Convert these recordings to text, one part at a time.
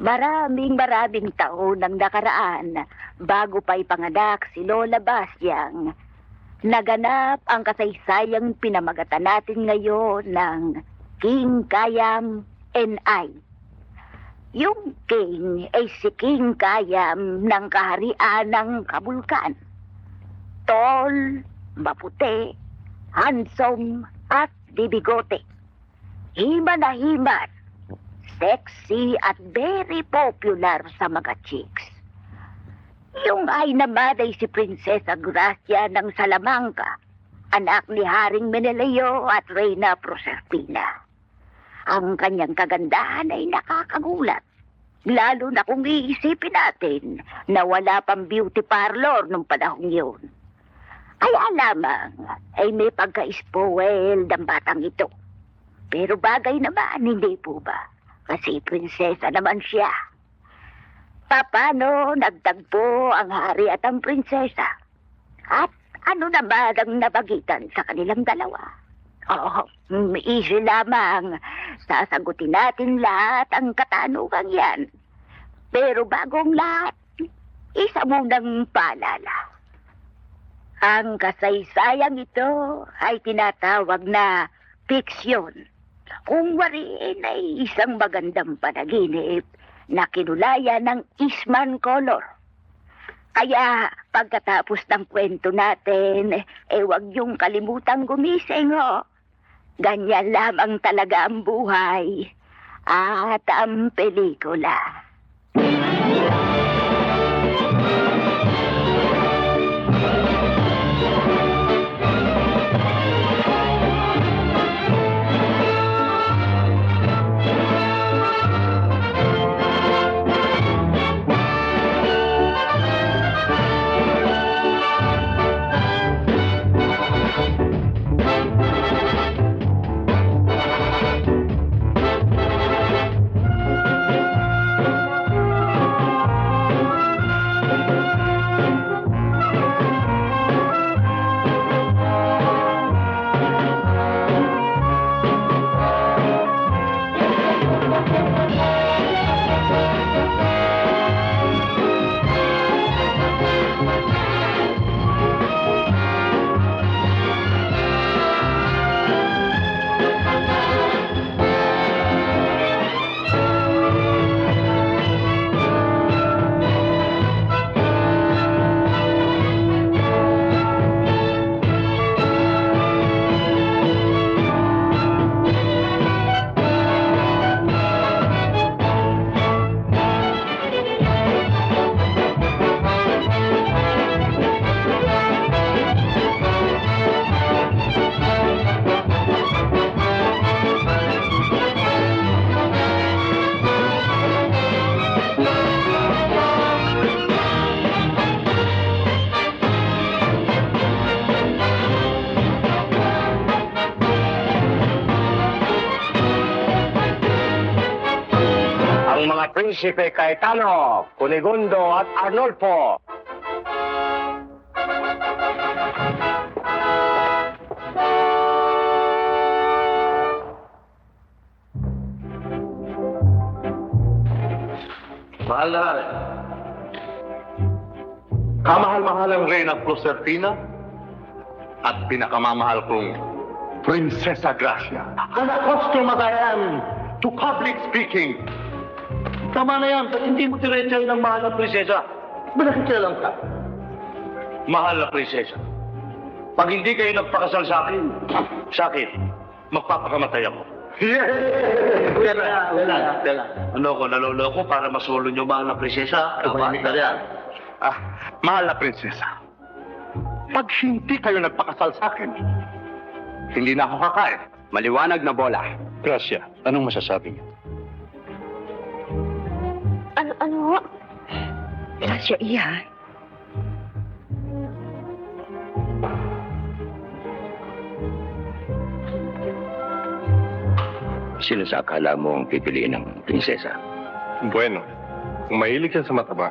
Maraming taon ang nakaraan bago pa ipanganak si Lola Basyang. Naganap ang kasaysayang pinamagatan natin ngayon ng King Kayam and I. Yung King ay si King Kayam ng kaharian ng Kabulkan. Tall, maputi, handsome at dibigote. Hima na himan, sexy at very popular sa mga chicks. Yung ay naman ay si Prinsesa Gracia ng Salamanca, anak ni Haring Menelao at Reyna Proserpina. Ang kanyang kagandahan ay nakakagulat, lalo na kung iisipin natin na wala pang beauty parlor nung panahong yun. Ay alamang ay may pagka-spoiled ang batang ito. Pero bagay naman, hindi po ba? Kasi prinsesa naman siya. Paano nagtagpo ang hari at ang prinsesa? At ano naman ang nabagitan sa kanilang dalawa? Oh, easy lamang. Sasagutin natin lahat ang katanungan yan. Pero bagong lahat, isa munang paalala. Ang kasaysayang ito ay tinatawag na fiksyon. Kung wariin ay isang magandang panaginip na kinulayan ng Eastman Color. Kaya pagkatapos ng kwento natin, huwag yung kalimutang gumising, ho. Ganyan lamang talaga ang buhay at ang pelikula. Prinsipe Cayetano, Cunigundo at Arnolfo. Mahal na. Kamahal-mahal ang Reyna Proserpina at pinakamamahal kong Prinsesa Gracia. Unaccustomed I am to public speaking. Tama na yan. Ba't hindi mo tiretsahin ng mahal na prinsesa? Banakikialam ka. Mahal na prinsesa. Pag hindi kayo nagpakasal sa akin, magpapakamatay ako. Tela. Ano ko, naloloko para masolo niyo mahal na prinsesa? Mahal na prinsesa, pag hindi kayo nagpakasal sa akin, hindi na ako kakain. Maliwanag na bola. Gracia, anong masasabi niyo? Ano? Gracia, iyan. Sino sa akala mo ang pipiliin ng prinsesa? Bueno, kung mahilig siya sa mataba,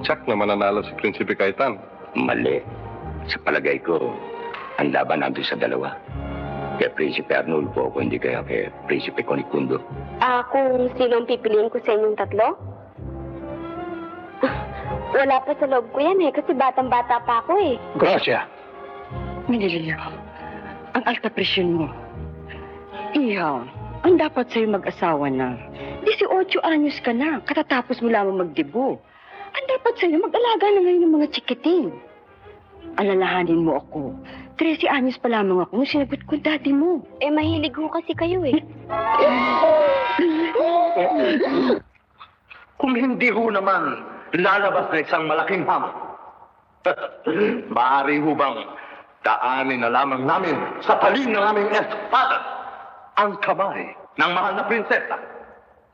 tsak na mananalo si Prinsipe Cayetan. Mali. Sa palagay ko, ang laban natin sa dalawa. Kay Prinsipe Arnulfo, kung hindi kaya kay Prinsipe Cunigundo. Kung sino ang pipiliin ko sa inyong tatlo? Wala pa sa loob ko yan kasi batang-bata pa ako eh. Gracia. Manilila, ang alta presyon mo. Iha, ang dapat sa'yo mag-asawa na. 18 anyos ka na, katatapos mo lamang magdebo. Ang dapat sa'yo mag-alaga na ngayon ng mga chikiting. Alalahanin mo ako. 13 anyos pa lamang ako nung sinagot ko daddy mo. Eh, mahilig ho kasi kayo eh. Kung hindi ho naman lalabas na isang malaking hamon, maaari ho bang daanin na lamang namin sa talim ng aming espada ang kamay ng mahal na prinsesa?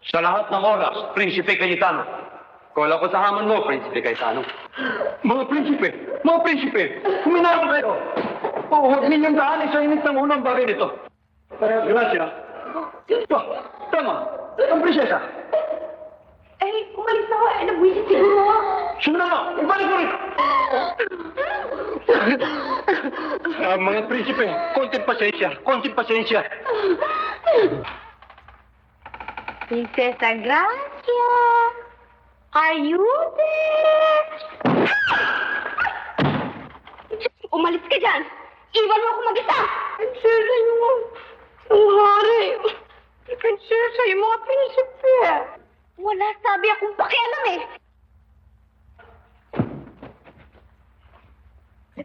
Sa lahat ng oras, Prinsipe Cayetano. Kala ko sa hamon mo, Prinsipe Cayetano. Mga prinsipe, huminahon kayo. O, huwag ninyong daanin sa init ng unang bagay nito. Gracia. Tama, ang prinsesa. Eh, umalis na ako. Eh, nabwisit siguro ako. Sunod na, ibalik mo rin. Mga prinsipe, konting pasensya. Princesa Gracia, are you there? Umalis ka dyan! Iwan mo ako mag-isa! Prinsesa, yung hari. Prinsesa, yung mga prinsipe. Wala sabi akong pakialam eh.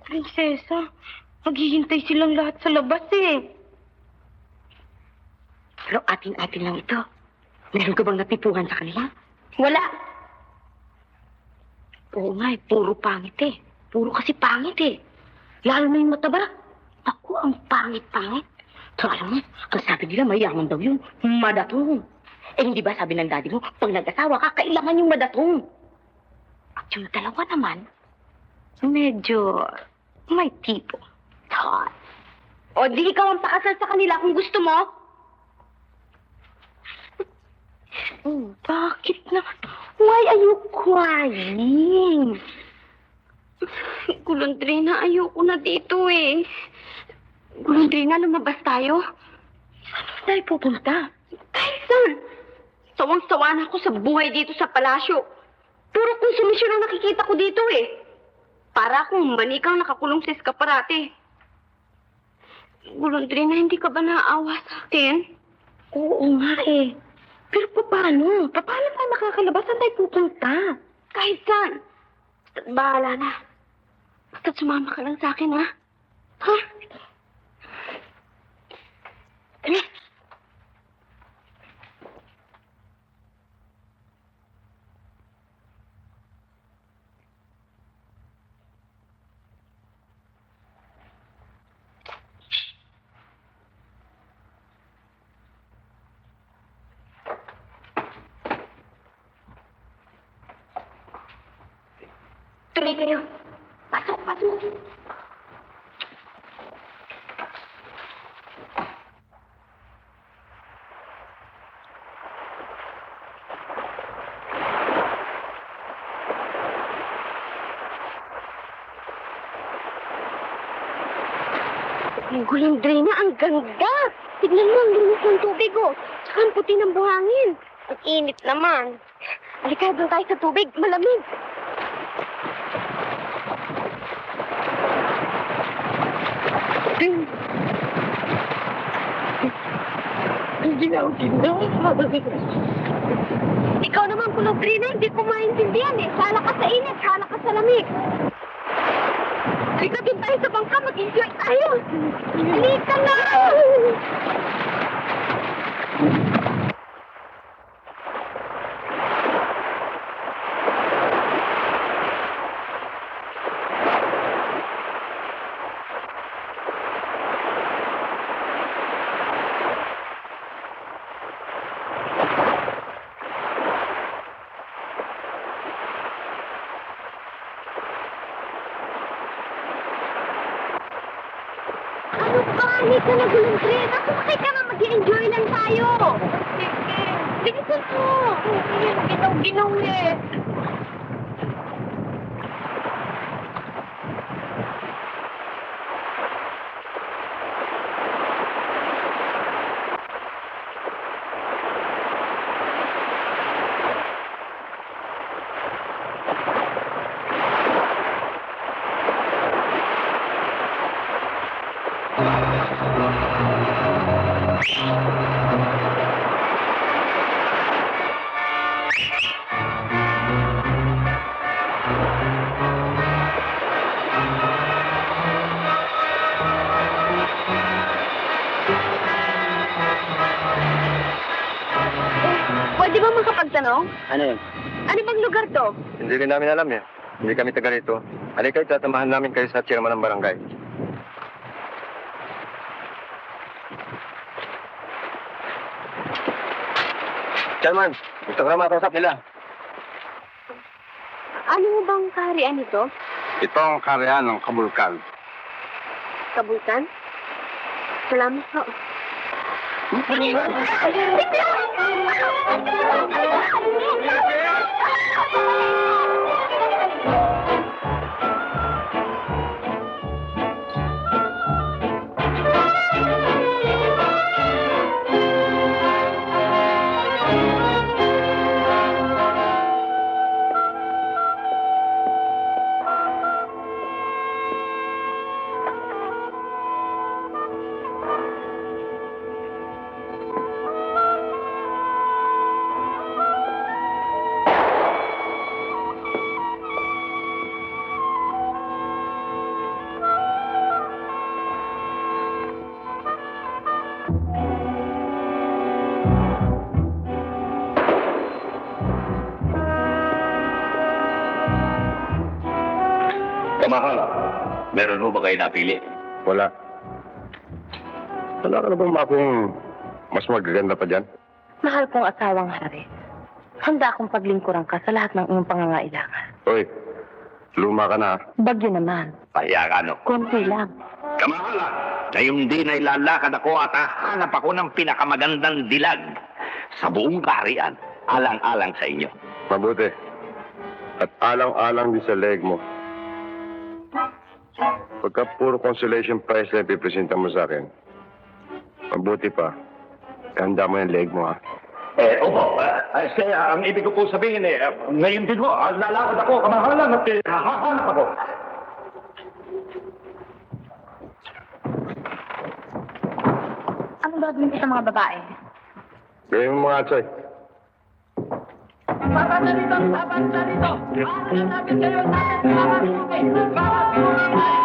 Prinsesa, maghihintay silang lahat sa labas eh. Pero atin-atin lang ito. Meron ka bang napipuhan sa kanila? Wala. Oo nga eh, puro pangit eh. Puro kasi pangit eh. Lalo na yung mataba. Ako, ang pangit-pangit. So alam mo, ang sabi nila mayaman daw yun. Madatong. Eh hindi ba sabi ng daddy mo, pag nag-asawa ka, kailangan yung madatong. At yung dalawa naman, medyo may tipo. Hot. O di ikaw ang pakasal sa kanila kung gusto mo. Bakit naman? Why are you crying? Gulundrina, ayoko na dito eh. Gulundrina, lumabas tayo. Saan tayo pupunta? Kahit saan. Sawang-sawa na ako sa buhay dito sa palasyo. Puro konsumisyon ang nakikita ko dito eh. Para akong manikang nakakulong sa eskaparate. Gulundrina, hindi ka ba naaawa sa akin? Oo nga eh. Pero paano? Paano tayo makakalabas? Saan tayo pupunta? Kahit saan. Basta't bahala na. Basta't sumama ka lang sa akin, ha? Ha? Ano? Tuloy kayo. Pasok, pasok. Gulundrina, ang ganda. Tignan mo, ang linis ng tubig, oh. Tsaka ang puti ng buhangin. Ang init naman. Halika, doon tayo sa tubig. Malamig. Ikaw naman, Gulundrina, hindi ko maintindihan eh. Sala ka sa init, sala ka sa lamig. Halika din tayo sa bangka, mag-enjoy tayo. Halika na! Ano ba? Halika na, Gulundrina. Sumakay ka nga, mag-enjoy lang tayo. Bilisan mo. Ginaw-ginaw eh. Pwede ba makapagtanong? Ano yun? Ano bang lugar to? Hindi rin namin alam eh. Hindi kami taga rito. Halika, tatamahan namin kayo sa chairman ng barangay. Chairman, gusto ko na makausap nila. Ano bang kaharian ito? Ito ang karyan ng Kabulkan. Kabulkan? Salamat po. Kamahal, meron mo ba kayo napili? Wala. Wala ka na bang akong mas magaganda pa dyan? Mahal kong asawang hari. Handa akong paglingkuran ka sa lahat ng iyong pangangailangan. Hoy, luma ka na. Bagyo naman. Kaya ka, no? Konti lang. Kamahal, ngayong din ay lalakad ako at hahanap ako ng pinakamagandang dilag sa buong kaharian, alang-alang sa inyo. Mabuti. At alang-alang din sa leg mo. Pagka puro consolation prize na ipipresenta mo sa akin, mabuti pa, handa mo yung leg mo, ha? Opo, ang ibig ko po sabihin ngayon din ho, lalakad ako, kamahalan at hahanap ako. Anong gagawin ko sa mga babae? Gawin mo mga atsoy. Babanda dito! Babanda dito! Asan natin kayo natin mga suki! Bawat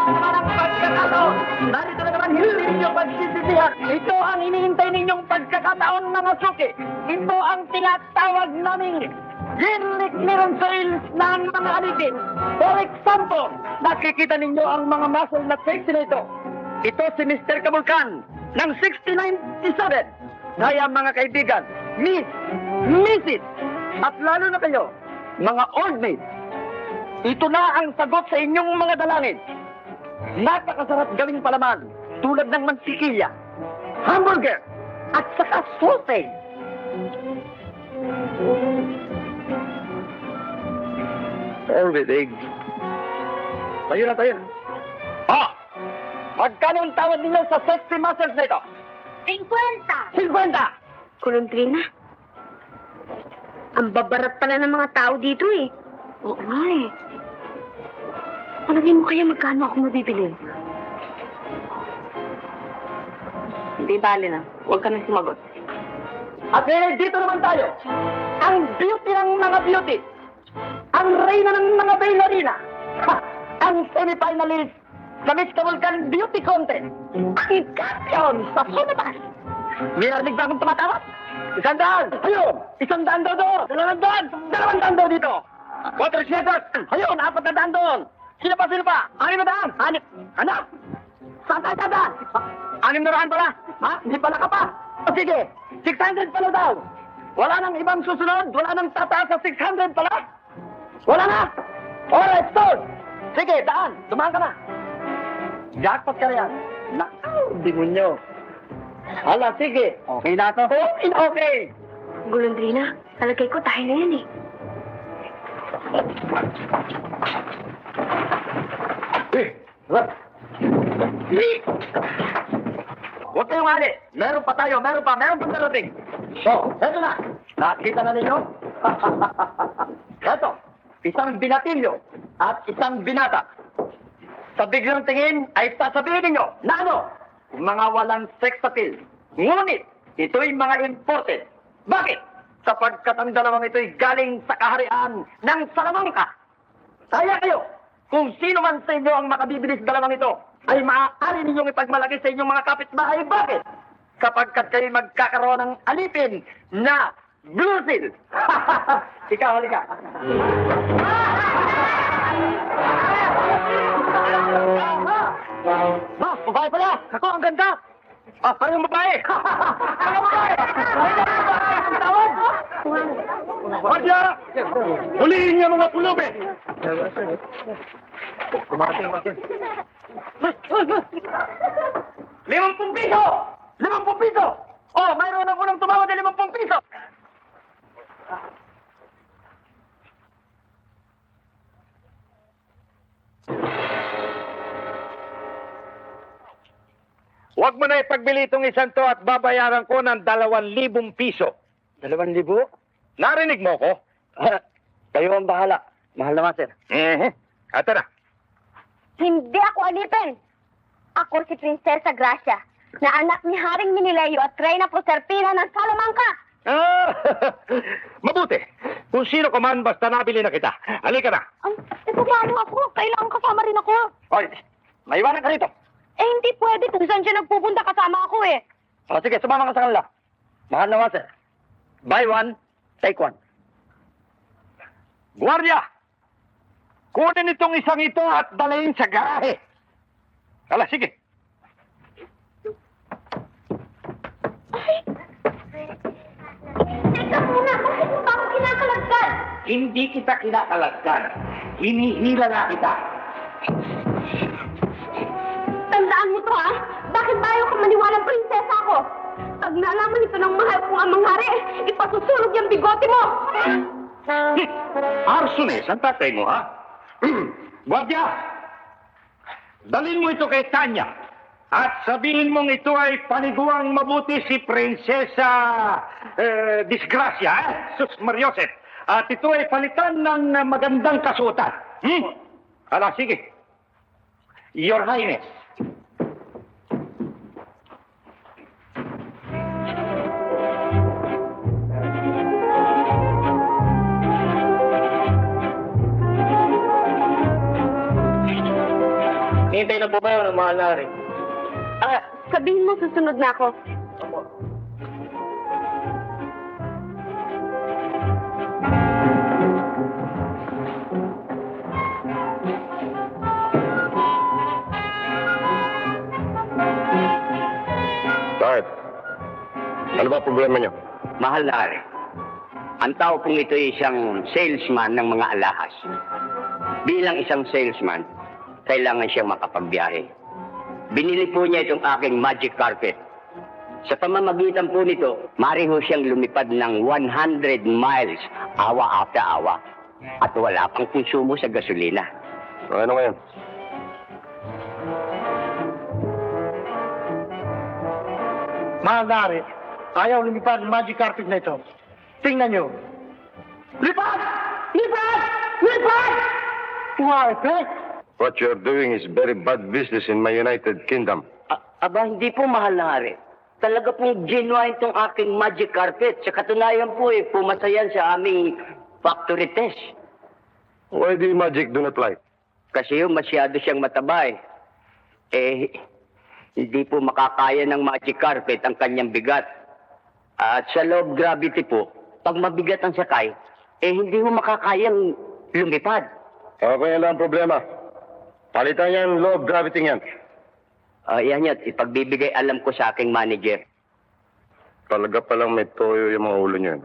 mga pagkakataon! Narito na naman hindi ninyong pagsisisihan! Ito ang hinihintay ninyong pagkakataon mga suki! Ito ang tinatawag naming Ginlik Miransoils ng mga alipin! For example, nakikita ninyo ang mga muscle na sexy na ito! Ito si Mr. Kabulkan ng 6097! Kaya mga kaibigan, Miss, Mrs. At lalo na kayo, mga old maids, ito na ang sagot sa inyong mga dalangin. Napakasarap gawing palaman, tulad ng mantikilya, hamburger, at saka sausage. All with egg. Tayo na, tayo na. Magkano ang tawad ninyo sa sexy muscles na ito? 50! 50! Kuluntrina, ang babarat pala ng mga tao dito eh. Oo nga eh. Palagay mo kaya magkano ako mabibili? Hindi bali na. Huwag ka na sumagot. At dito naman tayo. Ang beauty ng mga beauty. Ang reyna ng mga bailarina. Ang semi-finalist sa Miss Kabulkan Beauty Contest. Ang champion sa Sunabas. May narinig ba akong tumatawag? 100! Ayun! 100 daw doon! 200! 200 daw dito! Water shutters! Ayun! 400 doon! Sino pa? 6 na daan! 6! Ano? Saan tayo dadaan? 6 na daan pala! Ha? Hindi pala ka pa! O sige! 600 pala daw! Wala nang ibang susunod? Wala nang tataas sa 600 pala? Wala na! Alright, sold! Sige, daan! Dumaan ka na! Jackpot ka na yan! Nakaw! Demonyo! Hala, sige. Okay na ito. Okay na okay. Gulundrina, talagay ko tayo na yan eh. What? Huwag kayong mali. Meron pa tayo, meron pa darating. So, eto na. Nakita na ninyo? Eto, isang binatilyo at isang binata. Sa biglang tingin ay sasabihin ninyo na ano? Mga walang sex appeal. Ngunit, ito'y mga imported. Bakit? Sapagkat ang dalawang ito'y galing sa kaharian ng Salamanca. Kaya kayo, kung sino man sa inyo ang makabibili sa dalawang ito, ay maaari ninyong ipagmalaki sa inyong mga kapitbahay. Bakit? Sapagkat kayo magkakaroon ng alipin na blue seal. Ikaw, halika. Ma, babae pala! Ako, ang ganda! Ah, parang babae! Parang babae! Ang tawag! Madya! Huliin niya mga pulubi! limang piso! 50 piso! Oh, mayroon ako ng tumawad na 50 piso! Huwag mo na ipagbili itong isang to at babayaran ko ng 2,000 piso. 2,000? Narinig mo ko? Kayo ang bahala. Mahal naman, sir. Ato na. Hindi ako alipin. Ako si Prinsesa Gracia, na anak ni Haring Menelao at Reyna Proserpina ng Salamanca. Ah, mabuti. Kung sino ka man, basta nabili na kita. Halika na. Paano ako? Kailangan kasama rin ako. Hoy, maiwanan ka rito. Eh, hindi pwede kung saan siya nagpupunta kasama ako eh. O sige, sumama ka sa kanila. Mahal naman, sir. Buy one, take one. Guardia! Kunin itong isang ito at dalayin sa garahe. Ala, sige. Teka muna, bakit mo ba ako kinakalagdan? Hindi kita kinakalagkan. Hinihila na kita. Tandaan mo to ha? Bakit ba ayaw ka maniwalang prinsesa ako? Pag naalaman ito ng mahal kong amang hari, ipasusulog yung bigote mo! Arsones, ang tatay mo, ha? Guardia! Dalhin mo ito kay Tanya. At sabihin mong ito ay paniguang mabuti si Prinsesa Disgracia, Sus Mariosep. At ito ay palitan ng magandang kasuotan. Ala, sige. Your Highness. Hintay na po kayo ng mahal na rin. Sabihin mo susunod na ako. Bakit? Ano ba problema niyo? Mahal na hari, ang tao pong ito ay isang salesman ng mga alahas. Bilang isang salesman, kailangan siyang makapagbiyahe. Binili po niya itong aking magic carpet. Sa pamamagitan po nito, maaari ho siyang lumipad ng 100 miles, awa after awa. At wala pang konsumo sa gasolina. Ano ngayon? Mahal na rin. Ayaw lumipad ng magic carpet na ito. Tingnan nyo. Lipad! Lipad! Lipad! Carpet? What you're doing is very bad business in my United Kingdom. Aba, hindi po mahal na hari. Talaga pong genuine itong aking magic carpet. Sa katunayan po pumasa yan sa aming factory test. Why do magic do not like? Kasi masyado siyang mataba hindi po makakaya ng magic carpet ang kanyang bigat. At sa low gravity po, pag mabigat ang sakay, hindi mo makakayang lumipad. Okay lang ang problema. Palitan yan, low gravity yan. Yan yun, ipagbibigay alam ko sa aking manager. Talaga palang may toyo yung mga ulo niyo.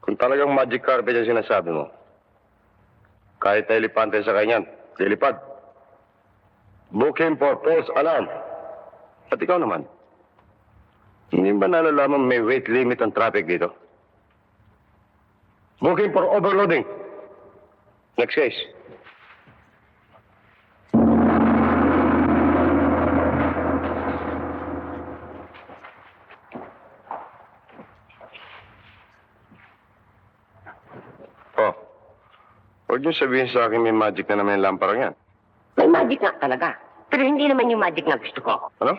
Kung talagang magic carpet yung sinasabi mo, kahit elepante sa kanyan, lilipad. Booking for false alarm. At ikaw naman, hindi ba nalalaman may weight limit ang traffic dito? Booking for overloading. Next case. Oh, huwag niyo sabihin sa akin may magic na naman yung lamparang yan. May magic nga talaga. Pero hindi naman yung magic na gusto ko. Ano?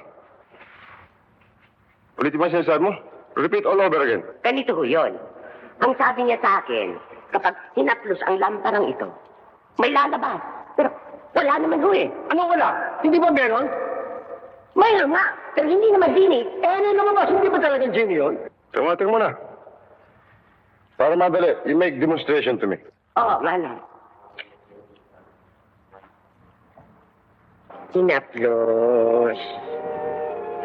Ulitin mo ang sinasabi mo. Repeat all over again. Ganito ho yun. Ang sabi niya sa akin, kapag hinaplos ang lamparang ito, may lalabas. Pero wala naman ho eh. Anong wala? Hindi ba meron? Mayroon nga, pero hindi naman dinig. Eh, ano lumabas? Hindi ba talagang genie yun? Tumating mo na. Para madali, you make demonstration to me. Oo, mana. Hinaplos.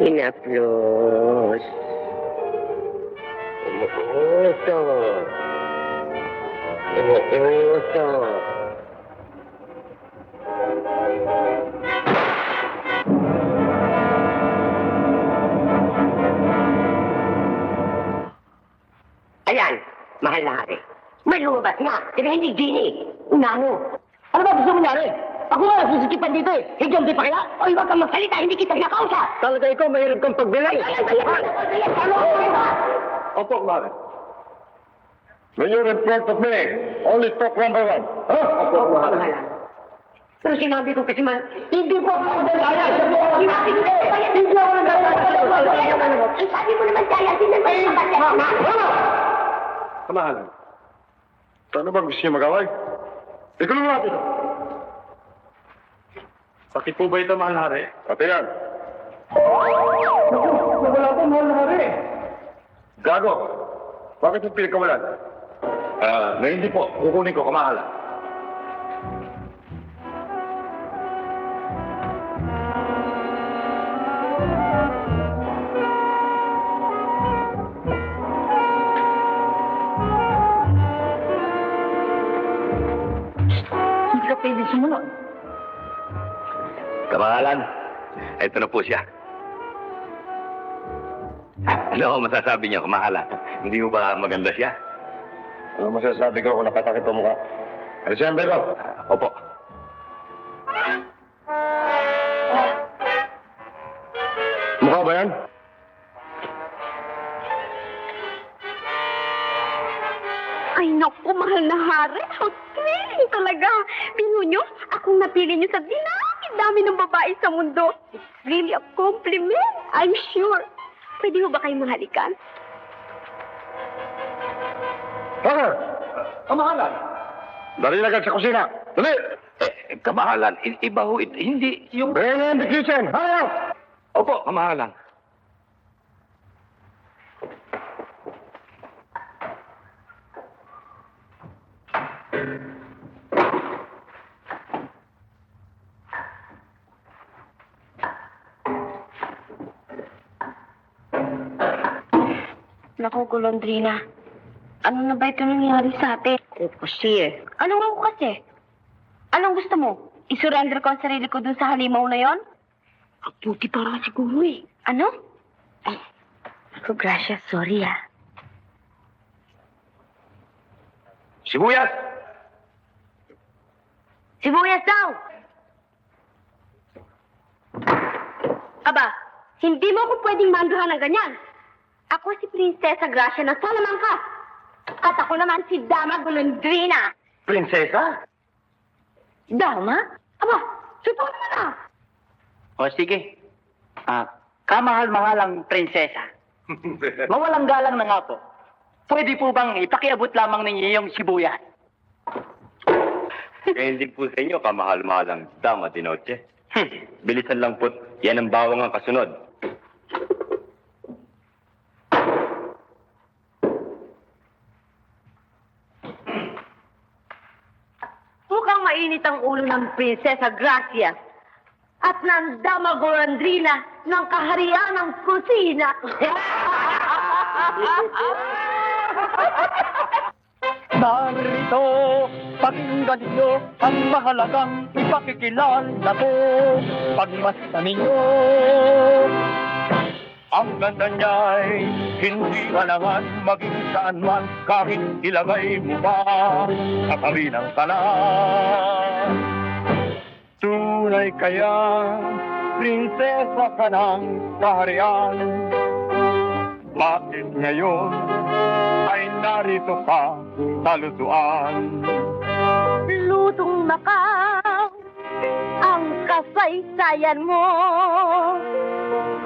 Hinaplos. Umuusok. Umuusok. Ayan, mahal na hari. May lumabas nga, pero hindi genie. Unano. Ano ba gusto mo nangyari? Ako nga nasisikipan dito eh. Higyan di pa kaya? Oy, huwag kang magsalita, hindi kita nakausap. Talaga ikaw, mahirap kang pagbilay. Opo, kumare. When you report of me, only talk number one. Opo, kumare. Pero sinabi ko kasi man, Hindi po ako nagdaya. Sabi ko, sinabi ko eh, hindi ako nagdaya. ang sabi mo naman kaya, sinabi mo naman kaya. Kamahalan. Ano ba gusto niyo mag-away? Ikulong natin. Bakit po ba ito, mahal na hari? Pati yan. Wala po, mahal na hari. Gago. Bakit yung pinagkawalan? Na hindi po. Kukunin ko, kamahalan. Hindi ka pwede sumunod. Kamahalan, ito na po siya. Ano ang masasabi niyo, kamahalan? Hindi mo ba maganda siya? Ano masasabi ko kung nakatakit ang mukha? Ano siya ang beko? Opo. Mukha ba yan? Ay, naku, mahal na hari. How thrilling talaga. Bino nyo, akong napili nyo sa dami ng babae sa mundo. It's really a compliment, I'm sure. Pwede mo ba kayong mahalikan? Tucker! Kamahalan. Dali na agad sa kusina. Dali! Kamahalan, iba ho, hindi yung... Bring in the kitchen. Hurry up! Opo, kamahalan. Naku, Golondrina. Ano na ba ito nangyari sa atin? Kasi eh. Ano nga ako kasi? Anong gusto mo? I-surrender ko ang sarili ko dun sa halimaw na yon? Ang puti para siguro eh. Ano? Ay, ako, Gracia, sorry ah. Sibuyas! Sibuyas daw! Aba, hindi mo ako pwedeng manduhan ng ganyan. Ako si Prinsesa Gracia ng Salamanca. At ako naman si Dama Golondrina. Prinsesa? Dama? Aba, totoo naman ah. O sige. Kamahal-mahalang prinsesa. Mawalang galang na nga po. Pwede po bang ipakiabot lamang ninyo yung sibuyas? Kaya hindi po sa inyo, kamahal-mahalang dama di noche. Bilisan lang po, yan ang bawang ang kasunod. Mukhang mainit ang ulo ng Prinsesa Gracia at ng Dama Golondrina ng kaharian ng kusina. Narito, pakinggan ninyo ang mahalagang ipakikilala ko. Pagmasdan ninyo, ang ganda niya'y hindi alangan maging saan man kahit ilagay mo pa sa tabi ng kalan. Tunay kaya, prinsesa ka ng kaharian. Bakit ngayon ay narito ka sa lutuan? Lutong Macau ang kasaysayan mo.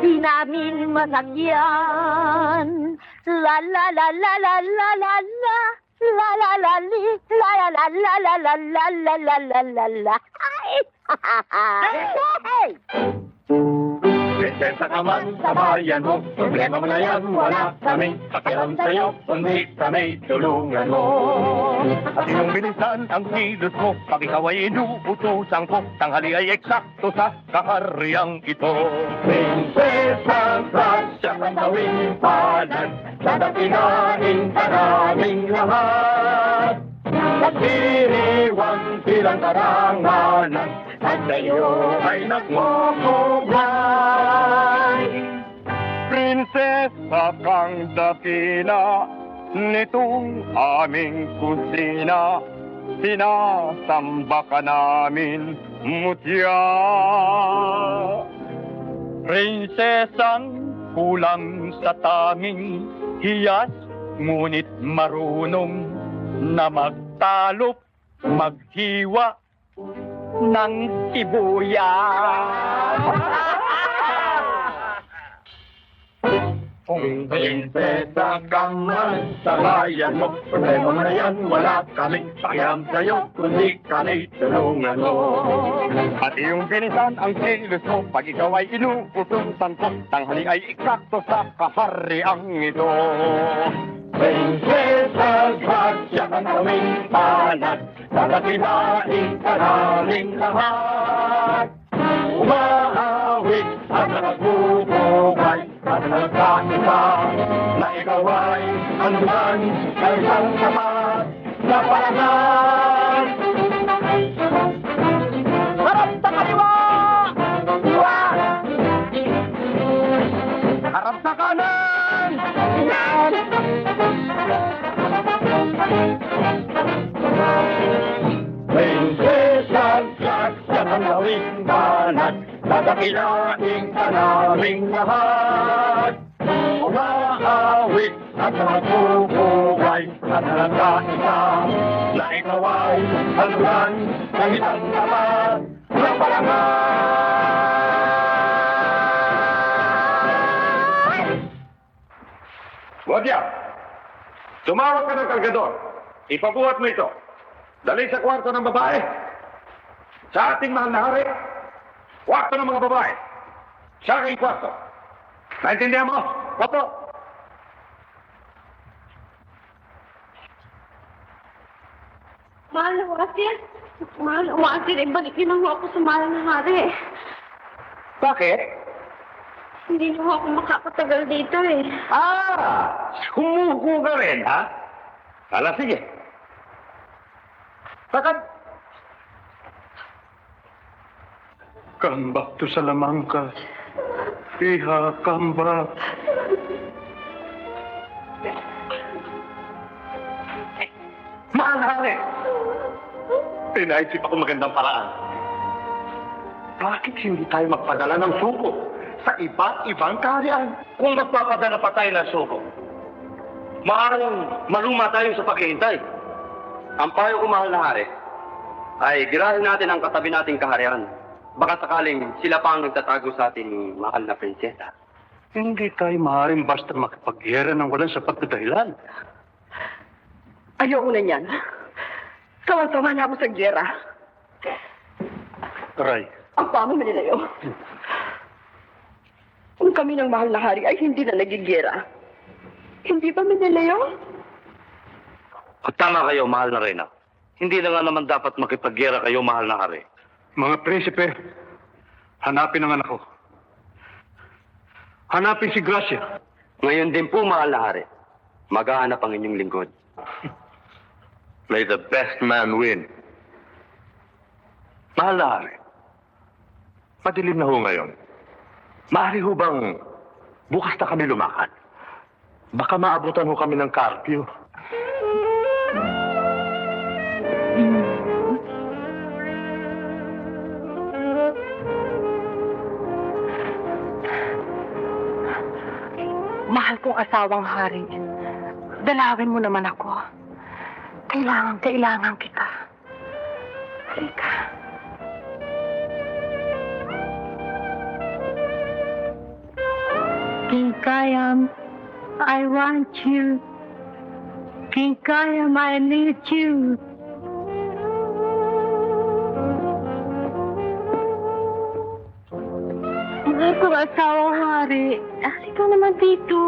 di namin masakyan. La la la la la la la la. La la la li, la la la la la la la la la la la la. Ay! Hey! Prinsesa ka man sa bayan mo, problema mo na yan, wala kami pakialam sa'yo, kundi kami tulungan mo. At iyong bilisan ang kilos mo, pag ikaw ay inuutusan ko, tanghali ay eksakto sa kahariang ito. Prinsesa Gracia ang gawing palad, dadapinahin ka naming lahat. Nagdiriwang silang karangalan, at sa'yo ay nagmumublay. Prinsesa kang dakila nitong aming kusina, sinasamba ka namin mutya. Prinsesang kulang sa tanging hiyas, ngunit marunong na magtalop, maghiwa ng sibuyas. Kung prinsesa ka man sa bayan mo, problema mo na yan, wala kaming pakialam sa'yo, kundi kami tulungan mo. At iyong bilisan ang kilos mo, pag ikaw ay inuutusan ko, tanghali ay eksakto sa kahariang ito. Prinsesa Gracia ang aming palad, dadakinain ka naming lahat. Umaawit at nakagugugay at nagkakita na ikaw ay anuman ng isang sapat na palagan. Harap sa kaliwa! Iwa! Harap sa kanan! Yan! Prinsesa Gracia ang gawing banat, dadakilain ka naming lahat. Umaawit at magpupugay at nagkaisa na ikaw ay haluan ng isang sapat na palagan. Guardia! Tumawag ka ng kargador. Ipabuhat mo ito. Dali sa kwarto ng babae. Sa ating mahal na hari. Kwarto ng mga babae. Sa aking kwarto. Naintindihan mo? Opo. Mahal na Wasil. Mahal na Wasil, ibalik niyo lang ako sa mahal na hari. Bakit? Hindi na ako makapatagal dito eh. Humuko ka rin, ha? Hala, sige. Bakit? Come back to Salamanca. Iha, come back. Mahal hari. Pinaisip ako magandang paraan. Bakit hindi tayo magpadala ng suko sa iba't ibang kaharian? Kung magpapadala pa tayo ng suko, maaaring maluma tayo sa paghihintay. Ang payo ko, mahal na hari, ay girahin natin ang katabi nating kaharian. Baka sakaling sila pa ang nagtatago sa ating mahal na prinsesa. Hindi tayo maaaring basta makipagyera ng walang sapat na dahilan. Ayoko na yan. Sawan-sawa na ako sa gera. Aray, Ang paano manilayo? Kung kami ng mahal na hari ay hindi na nagigera, hindi ba manilayo? At tama kayo, mahal na Reyna. Hindi na nga naman dapat makipagyera kayo, mahal na hari. mga prinsipe, hanapin ang anak ko. Hanapin si Gracia. Ngayon din po, mahal na hari, maghahanap ang inyong lingkod. May the best man win. Mahal na hari, madilim na ho ngayon. Maaari ho bang bukas na kami lumakad? Baka maabutan ho kami ng curfew. Mahal kong asawang hari, dalawin mo naman ako. Kailangan kita. Halika. King Kayam, I want you. King Kayam, I need you. Mahal ko asawang hari. Kasi ka naman dito.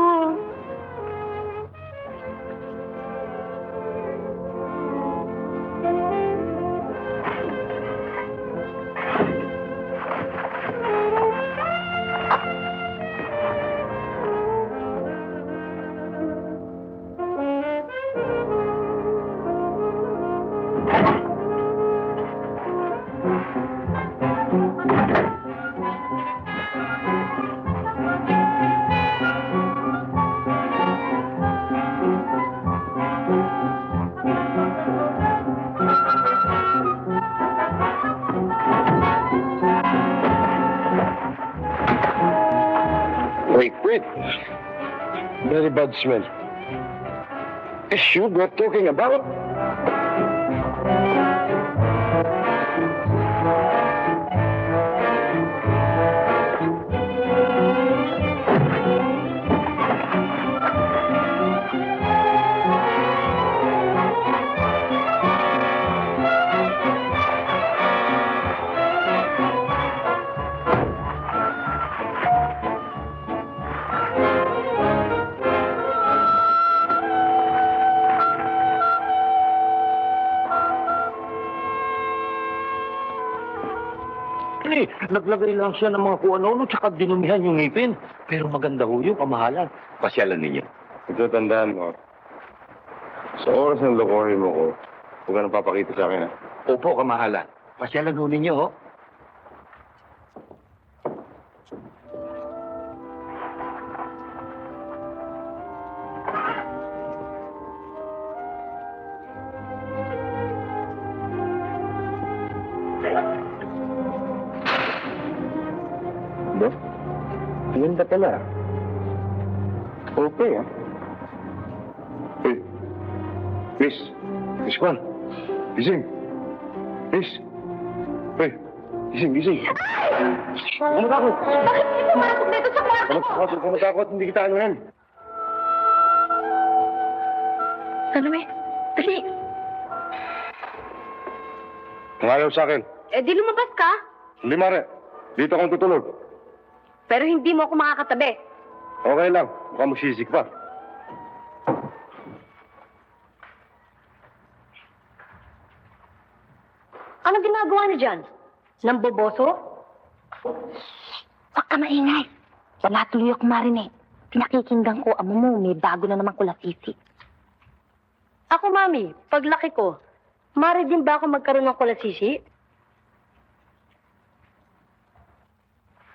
Wait. Very bad smell. Is you we're talking about? Naglagay lang siya ng mga kung ano-ano tsaka dinumihan yung ngipin. Pero maganda ho yung kamahalan. Pasyalan ninyo. Ito, tandaan mo. Sa oras ng lokohin mo ko, huwag ka nang papakita sa akin, ha? Opo, kamahalan. Pasyalan ho ninyo, ho. Ba? Yan ba pala? Okay, ha? Hey. Miss. Miss Juan. Gising. Miss. Hey. Gising. Kumatakot. Bakit hindi pumasok dito sa kwarto ko? Kumatakot. Hindi kita anuhan. Salome, dali. Kung ayaw sa akin, Eh, di lumabas ka. hindi mare. Dito akong tutulog. Pero hindi mo ako makakatabi. Okay lang. Mukhang magsisik pa. Ano ginagawa niyo dyan? Namboboso? Huwag ka maingay. Wala tuloy ako marinig. Pinakikinggan ko, amo mo, may bago na naman kulasisi. Ako, Mami, paglaki ko, mari din ba ako magkaroon ng kulasisi?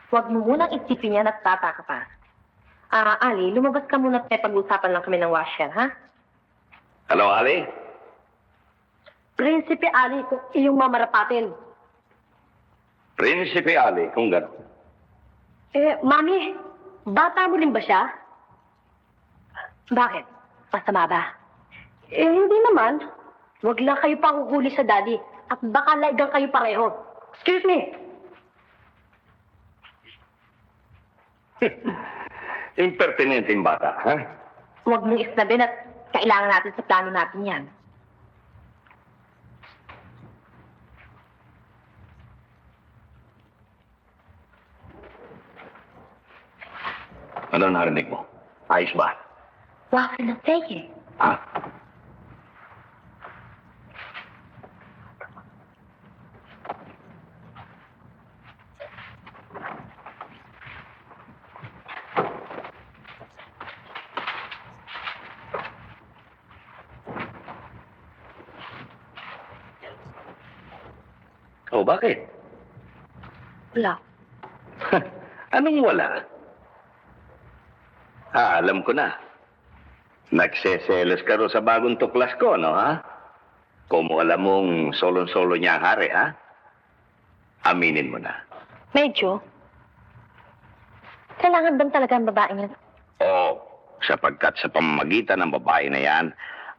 Huwag mo munang isipin yan at tata ka pa. Ali, lumabas ka muna at may pag-usapan lang kami ng washer, ha? Hello, Ali? Prinsipe Ali, kung iyong mamarapatin. Prinsipe Ali, kung gano'n. Mami, bata mo rin ba siya? Bakit? Masama ba? Hindi naman. Huwag lang kayo panguhuli sa daddy at baka laigang kayo pareho. Excuse me. Impertinente yung bata, ha? Huwag mong isnabin at kailangan natin sa plano natin yan. Ano narinig mo? Ayos ba? Wala na sige. Ha? Oh, bakit? Wala. Anong wala? Alam ko na. Nagseselos ka ro sa bagong tuklas ko, no, ha? Kung alam mong solon-solo niya ang hari, ha? Aminin mo na. Medyo. Kailangan ba talaga ang babae niya? Oo, sapagkat sa pamamagitan ng babae na yan,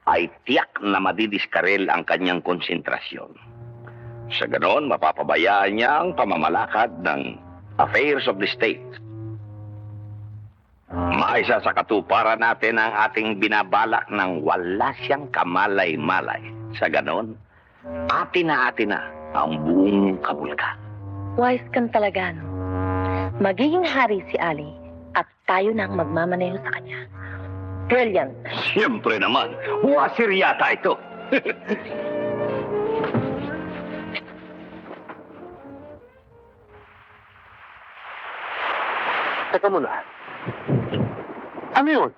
ay tiyak na madidiskarel ang kanyang konsentrasyon. Sa ganon, mapapabayaan niya ang pamamalakad ng affairs of the state. maisa sa katuparan natin ang ating binabalak ng wala siyang kamalay-malay. Sa ganon, atin na ang buong kabulkan. Wise kang talaga, no? Magiging hari si Ali at tayo na ang magmamaneho sa kanya. Brilliant. Siyempre naman, wasir yata ito. Teka muna. Ano yun?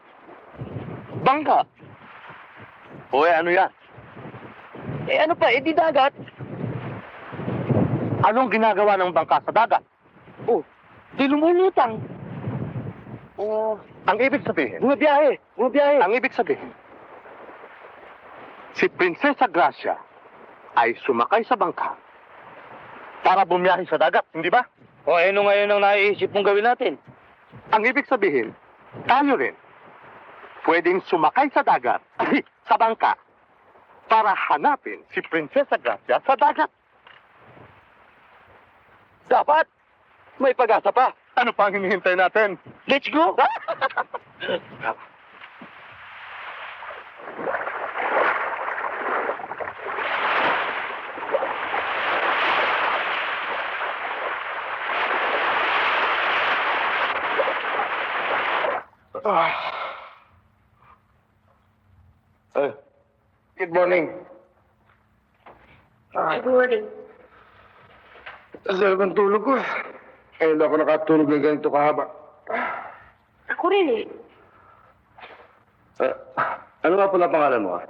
Bangka. Hoy, ano yan? Ano pa, di dagat. Anong ginagawa ng bangka sa dagat? Di lumulutang. Ang ibig sabihin? Bumabiyahe. Ang ibig sabihin, si Prinsesa Gracia ay sumakay sa bangka para bumiyahe sa dagat, hindi ba? Ano ngayon ang naiisip mong gawin natin? Ang ibig sabihin, tayo rin pwedeng sumakay sa dagat, sa bangka, para hanapin si Prinsesa Gracia sa dagat. Dapat may pag-asa pa. Ano pa ang hinihintay natin? Let's go! Good morning. Good morning. Sarap ang tulog ko. Hindi ako nakatulog ng ganito kahaba. Ako rin eh. Ano nga pala pangalan mo? Ha?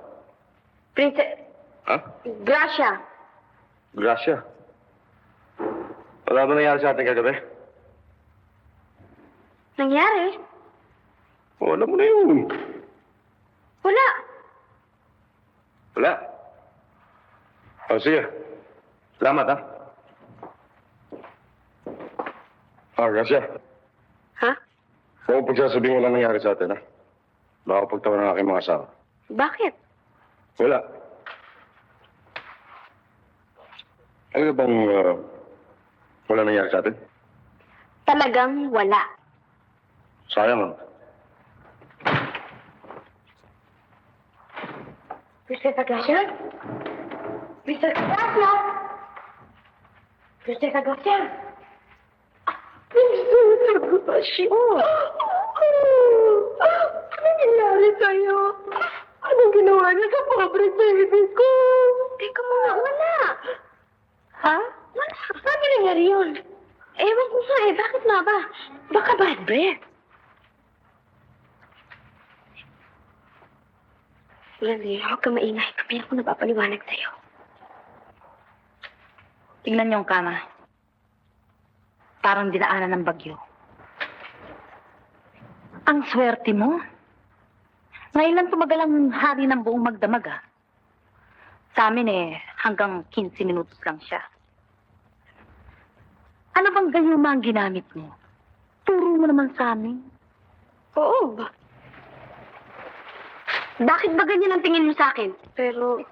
Gracia. Gracia. Wala ba nangyari sa atin kagabi? Nangyari? Wala mo na yun. Wala. Wala. Sige. Salamat, ha? Gracia. Ha? Huwag pagsasabihin wala nangyari sa atin, ha? Baka pagtawa ng aking mga asawa. Bakit? Wala. Ano bang wala nangyari sa atin? Talagang wala. Sayang, ha? Prinsesa Gracia? Prinsesa Gracia? Prinsesa Gracia? Prinsesa Gracia? Ano nangyari sa'yo? Anong ginawa niya sa pobre baby ko? Teka muna, wala. Ha? Wala. Saan nangyari yun? Ewan ko nga eh, bakit nga ba? Baka bad breath. Lali, huwag ka maingay. Kami ako napapaliwanag sa'yo. Tingnan niyo ang kama. Parang dinaanan ng bagyo. Ang swerte mo. Ngayon lang tumagal ang hari ng buong magdamag, ah. Sa amin hanggang 15 minutos lang siya. Ano bang gayuma ang ginamit mo? Turo mo naman sa amin. Oo ba? Bakit ba ganyan ang tingin mo sa akin? Pero...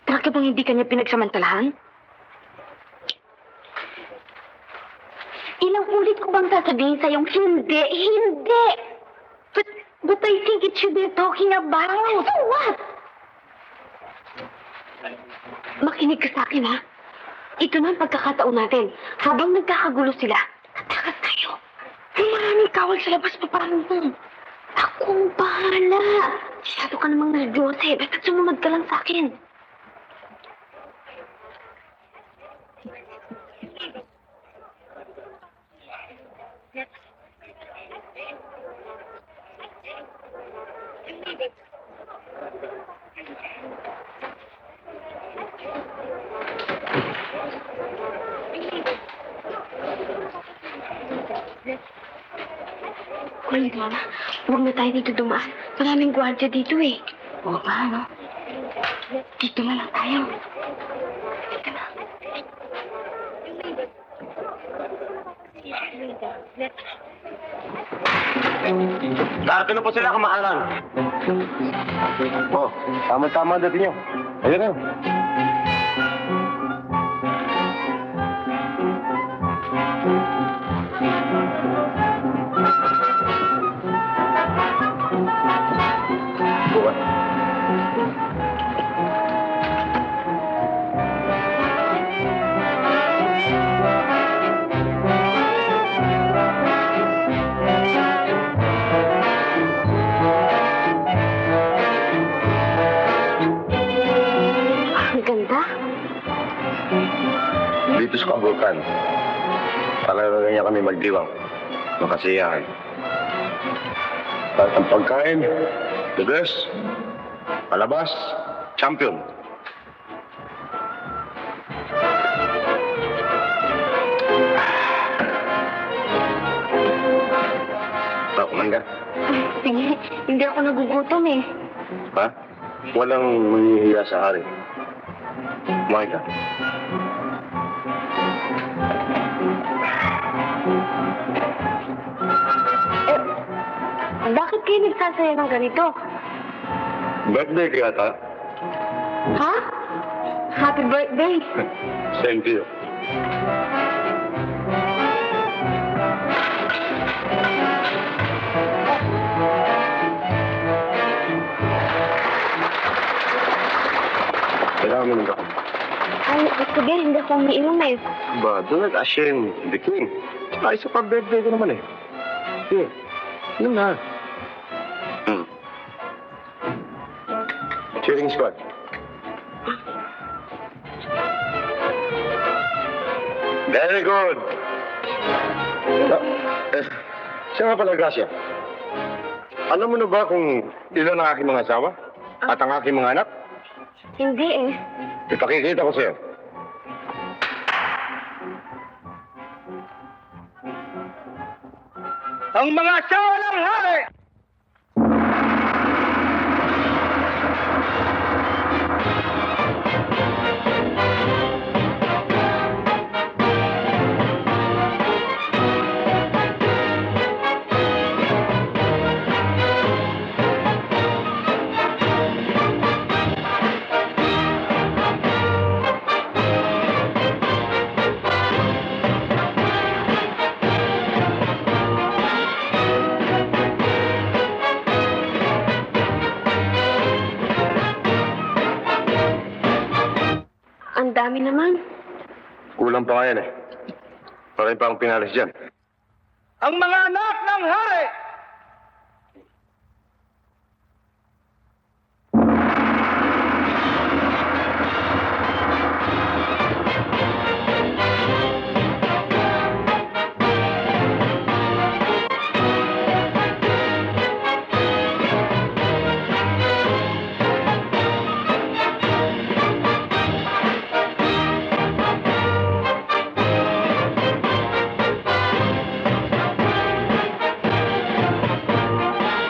Bakit bang hindi kanya pinagsamantalahan? Ilang ulit ko bang sasabihin sa'yong hindi? Hindi! But I think it should be talking about. So what? Makinig ka sa akin, ha? Ito na ang pagkakataon natin. Habang nagkakagulo sila, tatakas tayo. May maraming kawal sa labas pa paano mo. Akong bahala. Masyado ka namang nervyose. Basta sumunod ka lang sa akin. Kulit mo na. Huwag na tayo dito dumaan. Maraming gwardiya dito eh. Oo ba, no? Dito na lang tayo. Dito na. Darating na po sila kamahalan. Tama-tama dating nyo. Ayun na. kagubatan. Talaga ganyan kami magdiwang. Makasiyahan. At ang pagkain, the best, palabas, champion. Kumain ka? Hindi ako nagugutom eh. Ha? Walang mangihiya sa hari. Kumain ka. Bakit kayo nagsasaya ng ganito? Birthday ka yata? Ha? Happy birthday! Same to you. Kailangan mo nito. Ay, sige, hindi ako umiinom eh. Ba, doon nag-ashare yung the king. Tsaka isa pa birthday ko naman eh. Sige, yun na. Cheering squad. Very good. Siya nga pala, Gracia. Alam mo na ba kung ilan ang aking mga asawa? At ang aking mga anak? Hindi eh. Ipakikita ko sa'yo. Ang mga asawa ng hari! Ang dami naman. Kulang pa nga yan eh. Marami pa akong pinalis dyan. Ang mga anak ng hari!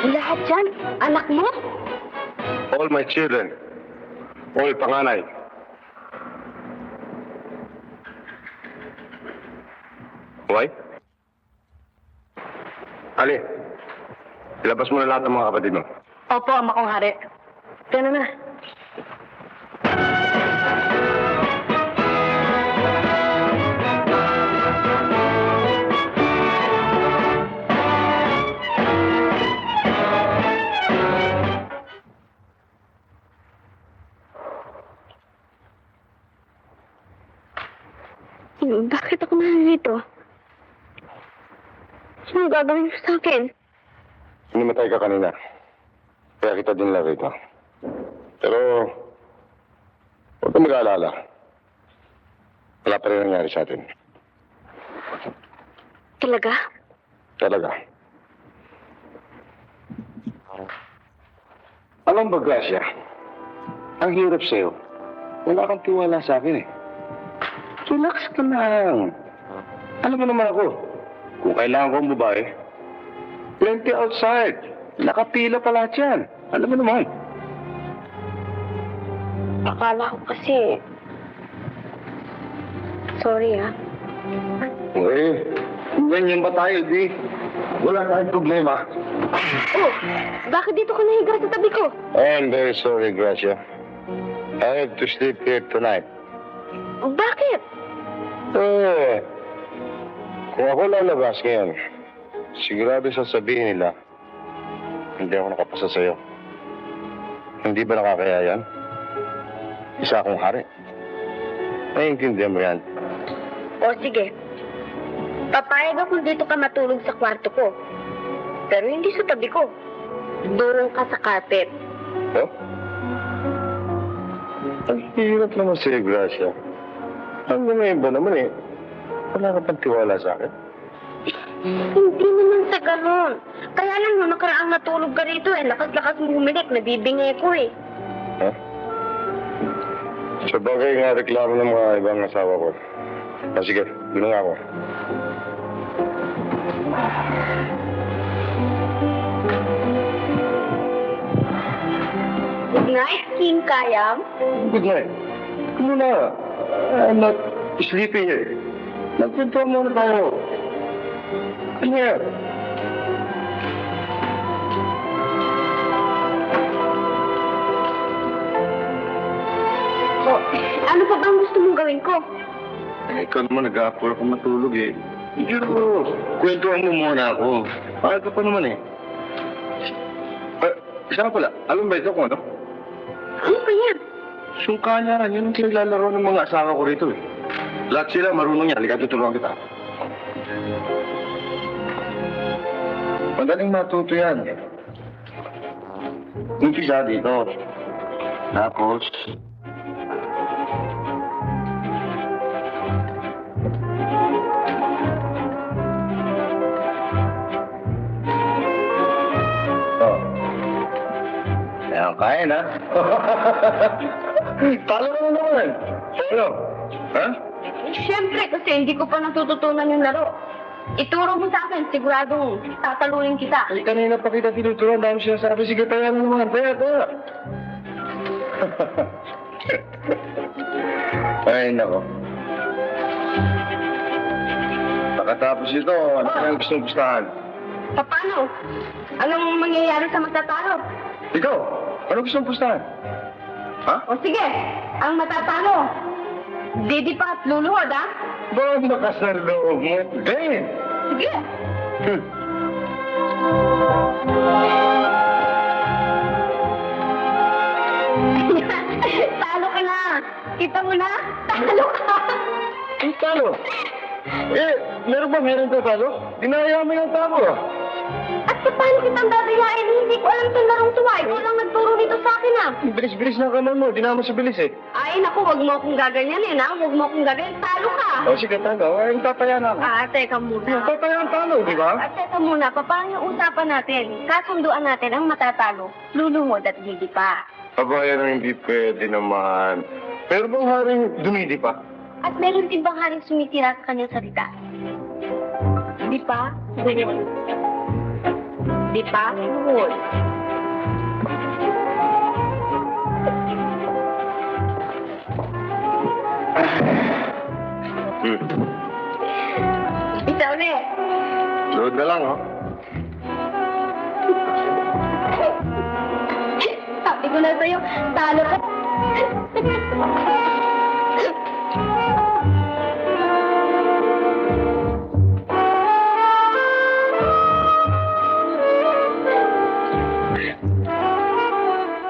Lahat dyan, anak mo? All my children. All panganay. Why? Ali, ilabas mo na lahat ng mga kapatid mo. Opo, ama kong hari. Gano'n na. Bakit ako nandito? Sino gagawin mo sa akin? Hinimatay ka kanina. Kaya kita din lang rito. Pero, huwag kang mag-aalala. Wala pa rin nangyari sa atin. Talaga? Talaga. Alam ba, Gracia? Ang hirap sa'yo. Wala kang tiwala sa akin eh. Relax ka lang. Alam mo naman ako, kung kailangan ko ang babae, plenty outside. Nakapila pa lahat yan. Alam mo naman. Akala ko kasi... Sorry ah. Eh, ganyan ba tayo, di? Wala tayong problema. Oh, bakit dito ka nahiga sa tabi ko? I'm very sorry, Gracia. I have to sleep here tonight. Bakit? Eh, kung ako lalabas ngayon, sigurado sasabihin nila, hindi ako nakapasa sa'yo. Hindi ba nakakaya yan? Isa akong hari. Naiintindihan mo yan. O sige. Papayag ako dito ka matulog sa kwarto ko. Pero hindi sa tabi ko. Doon ka sa carpet. Oh? Ang hirap naman sa'yo, Gracia. Ang ngayon ba naman eh? wala ka pang tiwala sa akin? Hindi naman sa ganun. Kaya lang nung nakaraang natulog ka rito lakas-lakas mo humilik, nabibingay ko eh. Ha? Sa bagay nga reklamo ng mga ibang asawa ko. Sige, doon na nga ako. Good night, King Kayam. Good night. Muna, I'm not sleeping here. Nagpunta muna tayo. Ano yan? Ano pa bang gusto mong gawin ko? Ikaw naman nag-a-apura kung matulog eh. Pero, kwentuhan mo muna ako. Paga pa naman eh. Isa pala, alam ba ito kung ano? Ano ba yan? Sungkalan, yun ang pinaglalaro ng mga asawa ko rito eh. Lahat sila marunong yan, halika tutulungan kita. Madaling matuto yan. Umpisa dito. Tapos, ayan, kain ha? Talo ka na naman. Ano? Ha? Siyempre, kasi hindi ko pa natututunan yung laro. Ituro mo sa akin, siguradong tatalunin kita. Ay, kanina pa kita tinuturuan, dahil sinasabi, sige, taya na naman, taya. Ay, nako. Pagkatapos ito, ano ka nang gustong gustahan? Paano? Anong mangyayari sa magtatalo? Ikaw, ano gustong gustahan? Ha? O sige, ang matatalo. Didi pa at luluhod, ha? Ba, lakas ng loob mo. Ganyan. Sige. Talo ka na. Kita mo na? Talo ka. Ang talo. Meron ka talo? Dinaya mo yung talo ah. At paano kitang dadayain? Hindi ko alam itong larong tuwa. Ikaw lang nagturo nito sa akin, ha? Bilis-bilis na ka mo, di naman sa bilis eh. Ay, naku, wag mo akong gaganyanin, ha? Wag mo akong gaganyan. Talo ka. O sige, talo. Ay, tataya na ako. Teka muna. Tataya ang talo, di ba? Teka muna, paano yung usapan natin? Kasunduan natin ang matatalo, luluhod at hindi pa. Aba, yan ang hindi pwede naman. Pero bang haring dumidi pa? At meron din bang haring sumitira sa kanyang salita? Di pa? Luhod. Di pa? Luhod. Isa ulit. Load na lang, oh. Sabi ko na sa'yo, talo ka.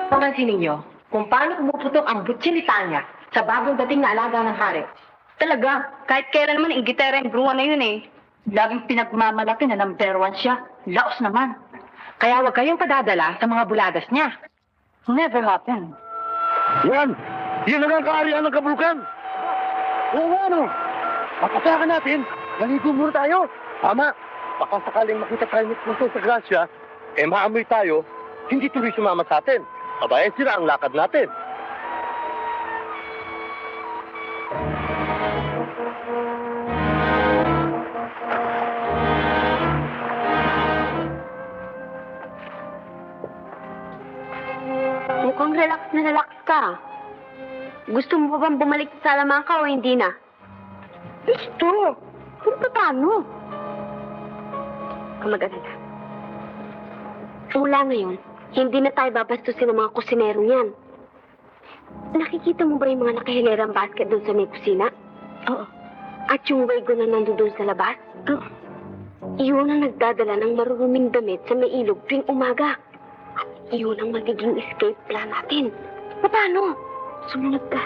Papansin ninyo kung paano pumuputok ang butsilita niya sa bagong dating na alaga ng hari. Talaga, kahit kailan naman yung gitara yung bruwa na yun eh. Laging pinagmamalaki na number 1 siya. Laos naman. Kaya huwag kayong padadala sa mga buladas niya. Never happened. Yan! Yan ang kaarihan ng kabulukan! Oo, ano? Mapatakan natin, naligo muna tayo. Tama. Baka sakaling makita tayo ng puso sa grasya, maamoy tayo, hindi tuloy sumama sa atin. Abayan sila ang lakad natin. Mukhang relax na relax ka. Gusto mo pa bang bumalik sa Salamanca o hindi na? Gusto. Kung paano? Kamag-alala. Mula ngayon, hindi na tayo babastusin ng mga kusinero yan. Nakikita mo ba yung mga nakahilerang basket doon sa may kusina? Oo. At yung wego na nandoon sa labas? Oo. Iyon ang nagdadala ng maruruming damit sa may ilog tuwing umaga. Iyon ang magiging escape plan natin. Paano? Sumunod ka.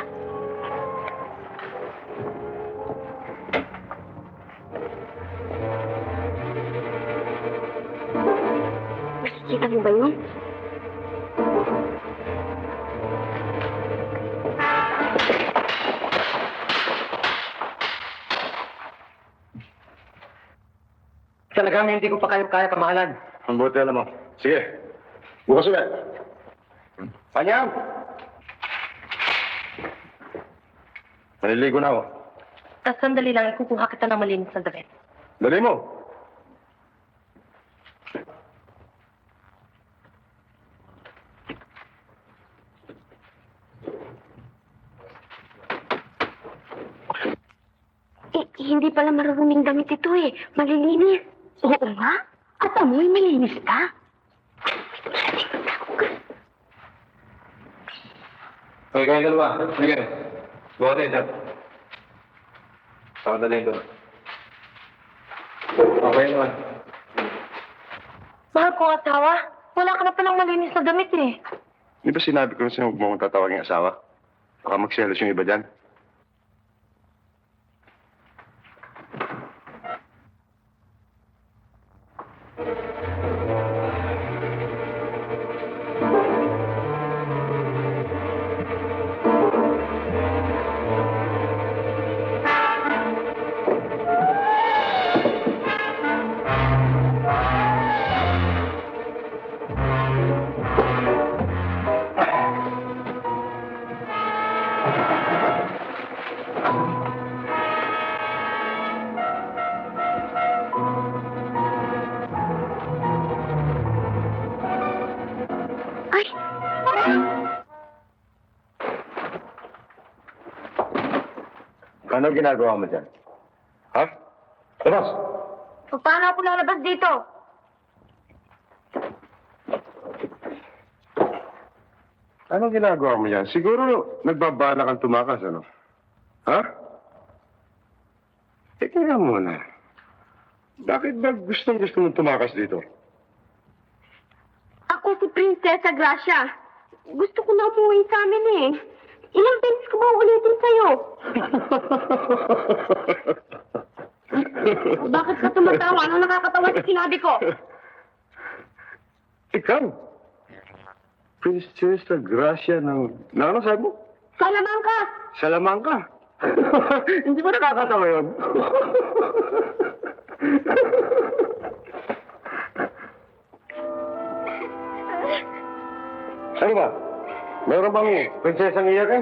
Nakikita mo ba yun? talagang hindi ko pa kayo kaya kamahalan. Ang buti alam mo. Sige. Bukas ulit. Panyam! Maliligo na ako. Sandali lang, ikukuha kita ng malinis na damit. Dali mo. Hindi pala maruruming damit ito eh. Malilinis. Oo nga. At amoy malinis ka. Okay, kayo dalawa. Sige. Bukas tayo dyan. Sandali ito. Okay naman. Mahal kong asawa, wala ka na palang malinis na damit eh. Di ba sinabi ko na sa'yo huwag mo akong tatawagin asawa? Baka magselos yung iba dyan. Ay! Ano ginagawa mo dyan? Ha? Labas! Paano ako lalabas dito? Anong ginagawa mo yan? Siguro nagbabala kang tumakas, ano? Ha? Teka nga muna. Bakit ba gusto mong tumakas dito? Ako si Prinsesa Gracia. Gusto ko na umuwi sa amin eh. Ilang beses ko ba ulitin sa'yo? Bakit ka tumatawa? Ano nakakatawa sa sinabi ko? Ikaw? Prinsesa Gracia ng... Ano sabi mo? Salamangka! Salamangka? Hindi ba nakakatawa yun? Ano ba? Meron bang prinsesang iyakin?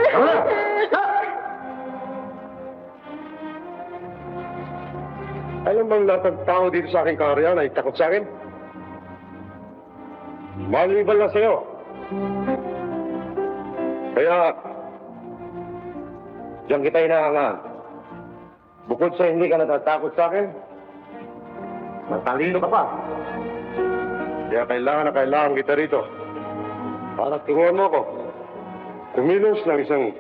Tama na! Stop! Alam bang lahat ng tao dito sa aking kaharian ay takot sa akin? Maliban lang sa'yo. Kaya, diyan kita hinahangaan. Bukod sa hindi ka natatakot sa akin, matalino ka pa. Kaya kailangan kita rito. Para turuan mo ako. Kumilos ng isang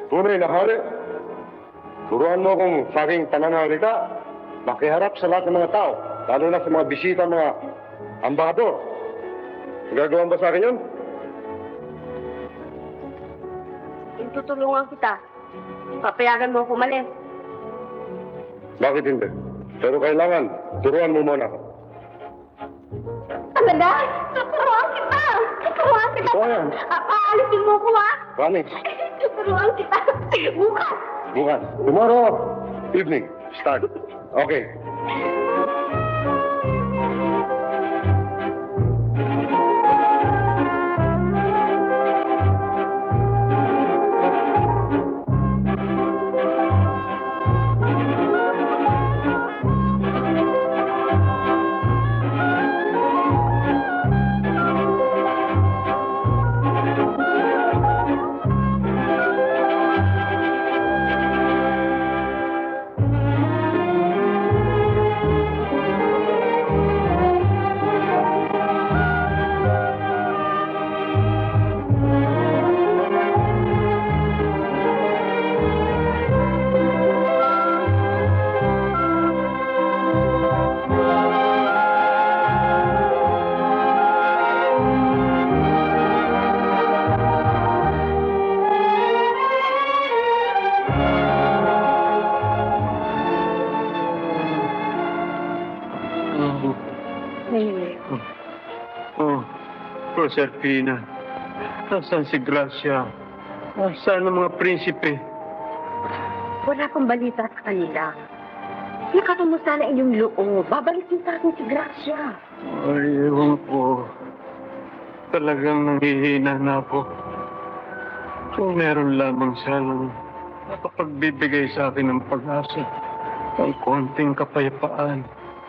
tunay na hari. Turuan mo akong sa aking pananalita. Makiharap sa lahat ng mga tao. Lalo na sa mga bisita, mga ambassador. Gagawa ba sa akin yun? Tutulungan kita. Papayagan mo ako umalis. Bakit hindi? Pero kailangan, turuan mo muna ako. Talaga? Tuturuan kita! Tuturuan kita! Ito yan. Paalisin mo ko ha? Promise. Tuturuan kita! Bukas! Bukas. Tomorrow evening. Start. Okay. Proserpina. Nasaan si Gracia? Nasaan ang mga prinsipe? Wala pang balita sa kanila. Nakakamusta na inyong loob. Babalik din sa akin si Gracia. Ay, ewan ko. Talagang nanghihina na ako. Kung meron lamang siyang nakapagbibigay sa akin ng pag-asa, ng konting kapayapaan.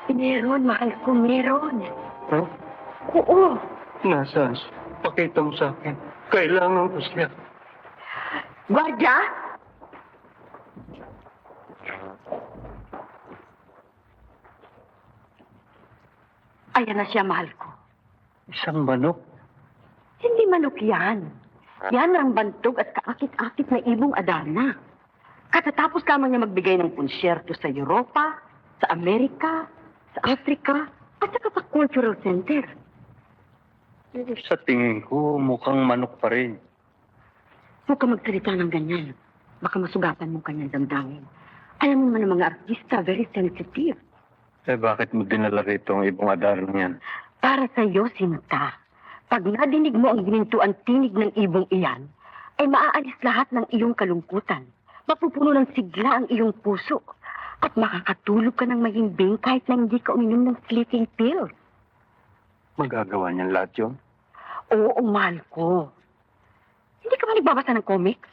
Meron, mahal ko, meron. Ha? Oo. Nasaan siya? Pakita mo sa akin. Kailangan ko siya. Guardia? Ayan na siya, mahal ko. Isang manok? Hindi manok yan. Yan ang bantog at kaakit-akit na ibong Adarna. Katatapos lamang niya magbigay ng konsyerto sa Europa, sa Amerika, sa Africa, at saka sa Cultural Center. Sa tingin ko, mukhang manok pa rin. Huwag ka magsalita ng ganyan. Baka masugatan mo kanyang damdamin. Alam mo naman ng mga artista, very sensitive. Eh, bakit mo dinala rito ang ibong Adarna yan? Para sa iyo, Sinta, pag nadinig mo ang ginintuan tinig ng ibong iyan, ay maaalis lahat ng iyong kalungkutan. Mapupuno ng sigla ang iyong puso. At makakatulog ka ng mahimbing kahit na hindi ka uminom ng sleeping pills. Magagawa niyan lahat yun? Oo, mahal ko. Hindi ka ba nagbabasa ng comics?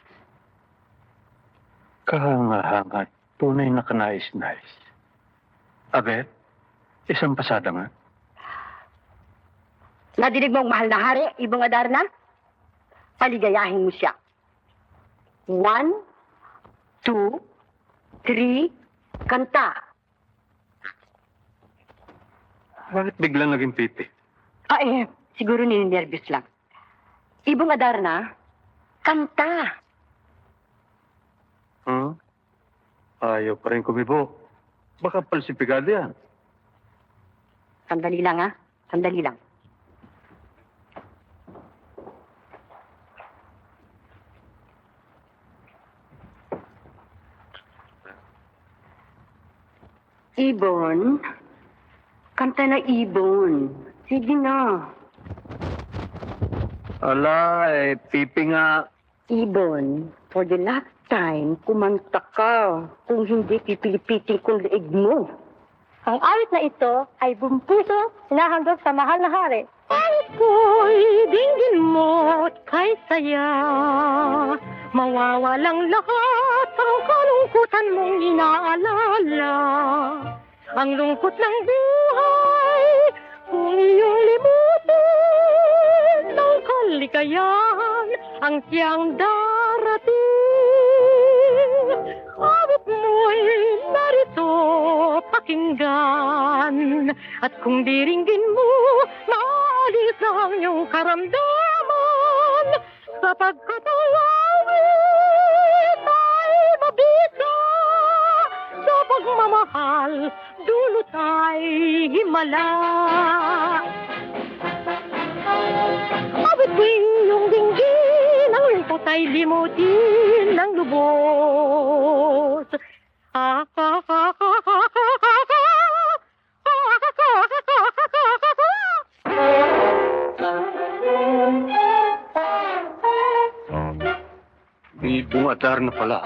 Kahanga-hanga, tunay na kanais-nais. Abet, isang pasada nga. Nadinig mo ang mahal na hari, ibong Adarna? Paligayahin mo siya. 1, 2, 3, kanta. Bakit biglang naging pipi? Siguro nininervyos lang. Ibong Adarna, kanta. Ayaw pa rin kumibo. Baka palsipigado yan. Sandali lang, ha? Sandali lang. Ibon? Kanta na Ibon. Sige na. Ala, pipi nga. Ibon, for the last time, kumanta ka. Kung hindi, pipilipitin kong leeg mo. Ang awit na ito ay bumpuso, hinahandog sa mahal na hari. Awit ko'y dinggin mo at kay saya. Mawawalang lahat ang kalungkutan mong inaalala. Ang lungkot ng buhay, kung iyong limutin ng kaligayahan, ang siyang darating. Awit mo'y narito pakinggan, at kung diringgin mo, maalis ang iyong karamdaman, sapagkat ang awit ay mabisa sa pagmamahal, dulot ay himala. Awit ko inyong dinggin, ang lungkot ay limutin ng lubos. Ibong Adarna pala.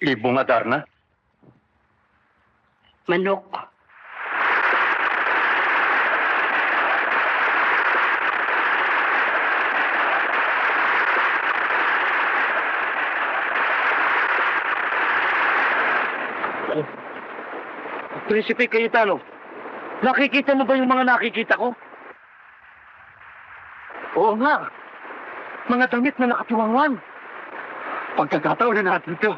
Ibong Adarna? Manok. Prinsipe Cayetano, nakikita mo ba yung mga nakikita ko? Oo nga. Mga damit na nakatiwangwang. Pagkakataon na natin ito.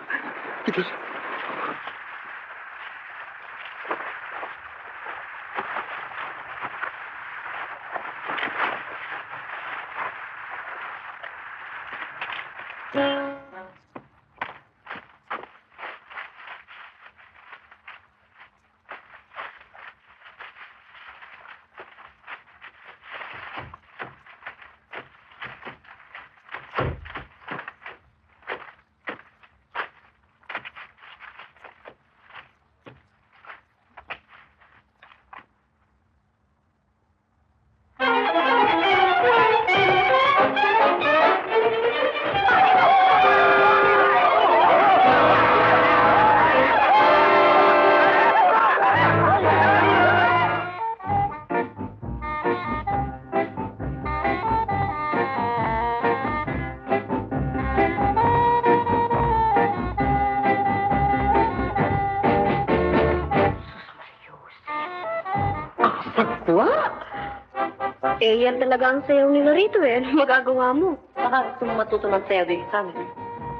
yan talaga ang sayaw nila rito eh. Ano magagawa mo? Baka gusto mo matuto ng sayaw dito sa amin.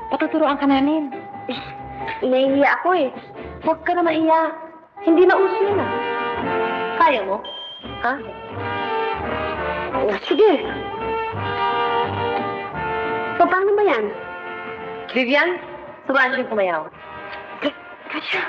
Patuturoan ka namin. Nahihiya ako eh. Huwag ka na mahiya. Hindi na uso yun ah. Kaya mo? Ha? Oh, sige. So, paano ba yan? Vivian, suruan siya kumayaw. Kasha.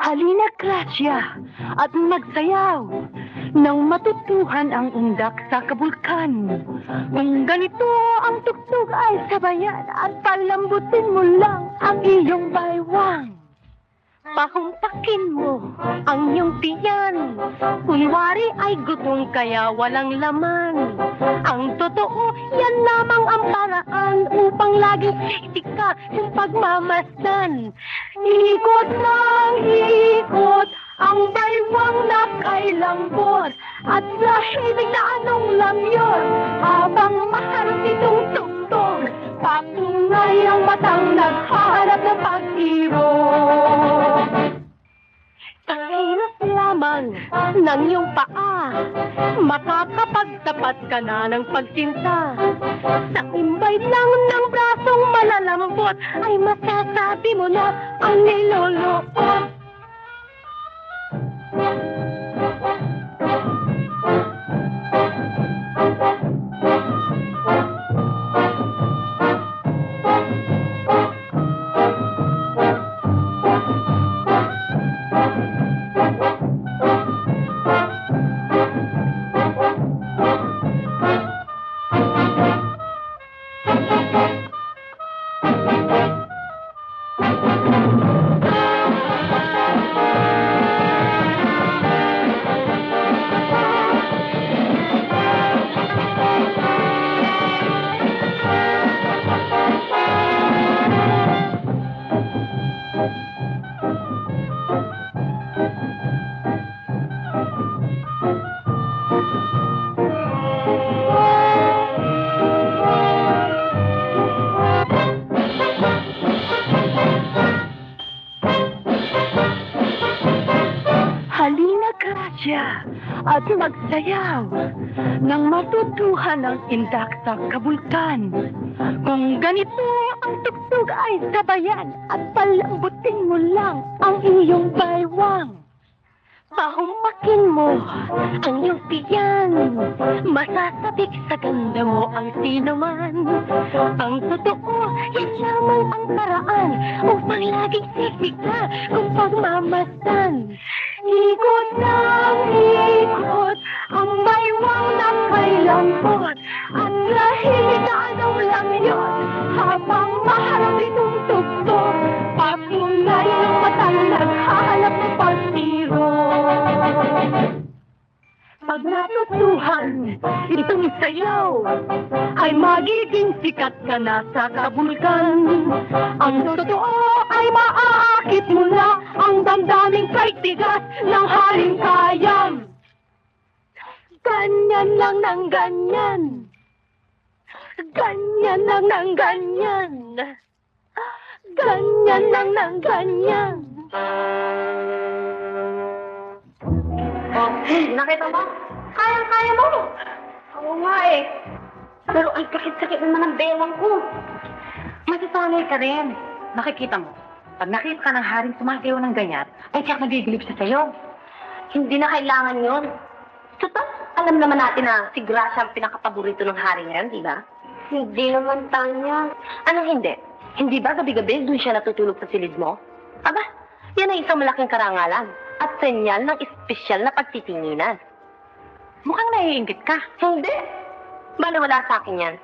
Halina, Gracia, at magsayaw nang matutuhan ang undak sa kabulkan. Kung ganito ang tugtog ay sabayan at palambutin mo lang ang iyong baywang. Pahumpakin mo ang iyong tiyan. Kunwari ay gutom kaya walang laman. Ang totoo, yan lamang ang paraan upang laging sexy ka ng pagmamasdan. Ikot ng ikot ang baywang na kay lambot at lahimik na anong lamyon habang maharap itong tugtog. Patunay ang matang naghahanap ng pag-irog. Pakilos lamang ng iyong paa, makakapagtapat ka na ng pagsinta. Sa imbay lang ng brasong malalambot ay masasabi mo na ang niloloot. Halina, Gracia, at magsayaw nang matutuhan ang indak sa kabulkan. Kung ganito ang tugtog ay sabayan at palambutin mo lang ang iyong baywang. Pahumpakin mo ang iyong tiyan. Masasabik sa ganda mo ang sinuman. Ang totoo, yan lamang ang paraan upang laging sexy ka kung pagmamasdan. Ikot ng ikot ang baywang na kay lambot at lahimik na anong lang yun habang maharap itong tugtog. Patunay ng matang naghahanap ng pag-iro. Pag natutuhan itong sayaw, ay magiging sikat ka na sa kabulkan. Ang totoo ay maaakit mo na ang damdaming kay tigas ng haring kayam. Ganyan lang ng ganyan. Ganyan lang ng ganyan. Ganyan lang ng ganyan. Oh, nakita mo? Kaya mo. Oo nga eh. Pero ang sakit-sakit naman ang bewang ko. Masisanay ka rin. Nakikita mo. Pag nakita ka ng haring sumasayaw ng ganyan, ay tiyak nagigilip siya sa'yo. Hindi na kailangan yun. Total, alam naman natin na si Gracia ang pinakapaborito ng hari ngayon, di ba? Hindi naman, Tanya. Anong hindi? Hindi ba gabi-gabi doon siya natutulog sa silid mo? Aba, yan ay isang malaking karangalan at senyal ng espesyal na pagtitinginan. Mukhang naiinggit ka. Hindi. Baliwala sa akin yan.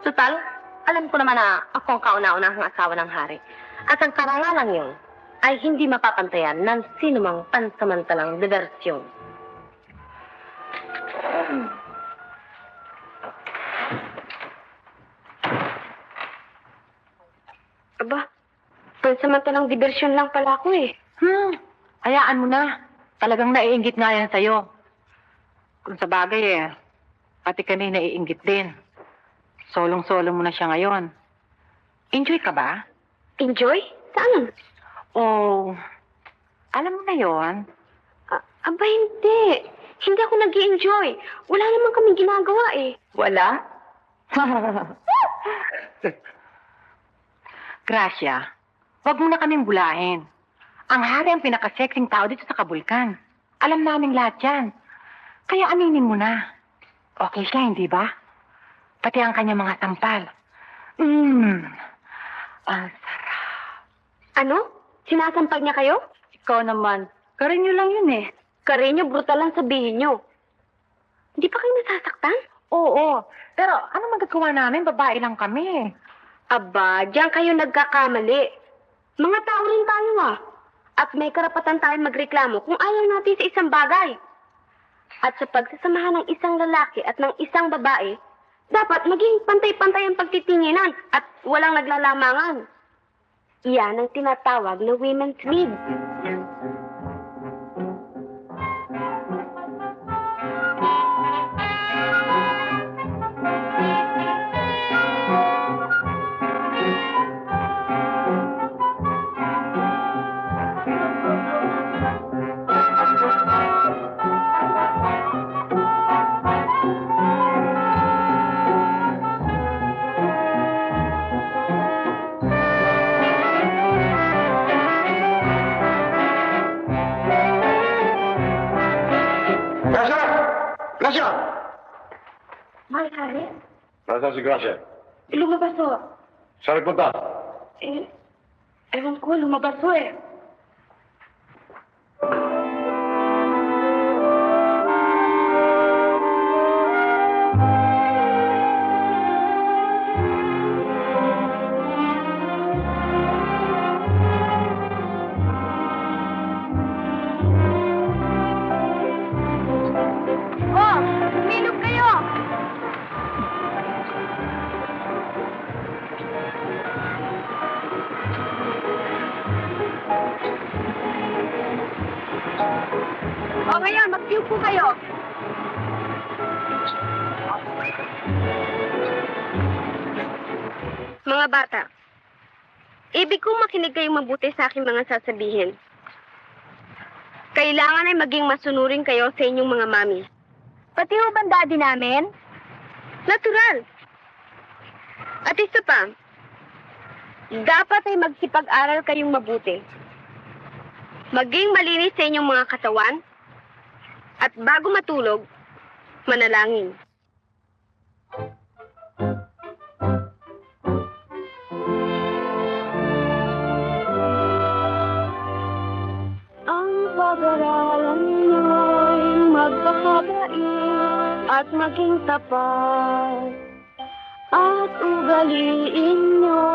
Total, alam ko naman na ako ang kauna-unahang asawa ng hari. At ang karangalan yun ay hindi mapapantayan ng sinumang pansamantalang diversyon. Aba, pansamantalang diversyon lang pala ako eh. Hayaan mo na. Talagang naiinggit nga yan sa'yo. Kung sa bagay pati kami naiinggit din. Solong-solo mo na siya ngayon. Enjoy ka ba? Enjoy? Saan? Oh, alam mo na yon. Aba, hindi. Hindi ako nag-i-enjoy. Wala naman kaming ginagawa eh. Wala? Gracia, wag mo na kaming bulahin. Ang hari ang pinaka-sexing tao dito sa Kabulkan. Alam namin lahat yan. Kaya aminin mo na. Okay siya, hindi ba? Pati ang kanyang mga sampal. Ang sarap. Ano? Sinasampag niya kayo? Ikaw naman, karinyo lang yun eh. Karinyo, brutal lang sabihin niyo. Hindi pa kayo nasasaktan? Oo, pero ano magagawa namin? Babae lang kami. Aba, diyan kayo nagkakamali. Mga tao rin tayo ah. At may karapatan tayong magreklamo kung ayaw natin sa isang bagay. At sa pagsasamahan ng isang lalaki at ng isang babae, dapat maging pantay-pantay ang pagtitinginan at walang naglalamangan. Iyan ang tinatawag na women's lead. Gracia! Mahal, Hari. Nasaan si Gracia? Lumabas ho. Saan nagpunta? Ewan ko, lumabas ho eh. O ngayon, mag-queue po kayo. Mga bata, ibig kong makinig kayong mabuti sa aking mga sasabihin. Kailangan ay maging masunurin kayo sa inyong mga mami. Pati ho bang daddy namin? Natural. At isa pa, dapat ay magsipag-aral kayong mabuti. Maging malinis sa inyong mga katawan at bago matulog, manalangin. Ang pag-aralan niyo'y magpakabait at maging tapat. At ugaliin niyo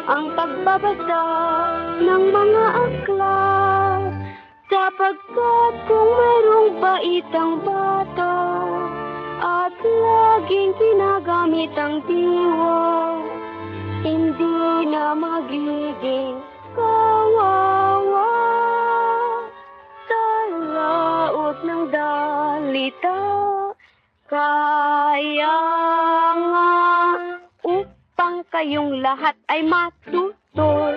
ang pagbabasa ng mga aklat. Sapagkat kung mayroong baitang bata at laging ginagamit ang diwa, hindi na magiging kawawa. Sa laot ng dalita, kaya nga upang kayong lahat ay matuto,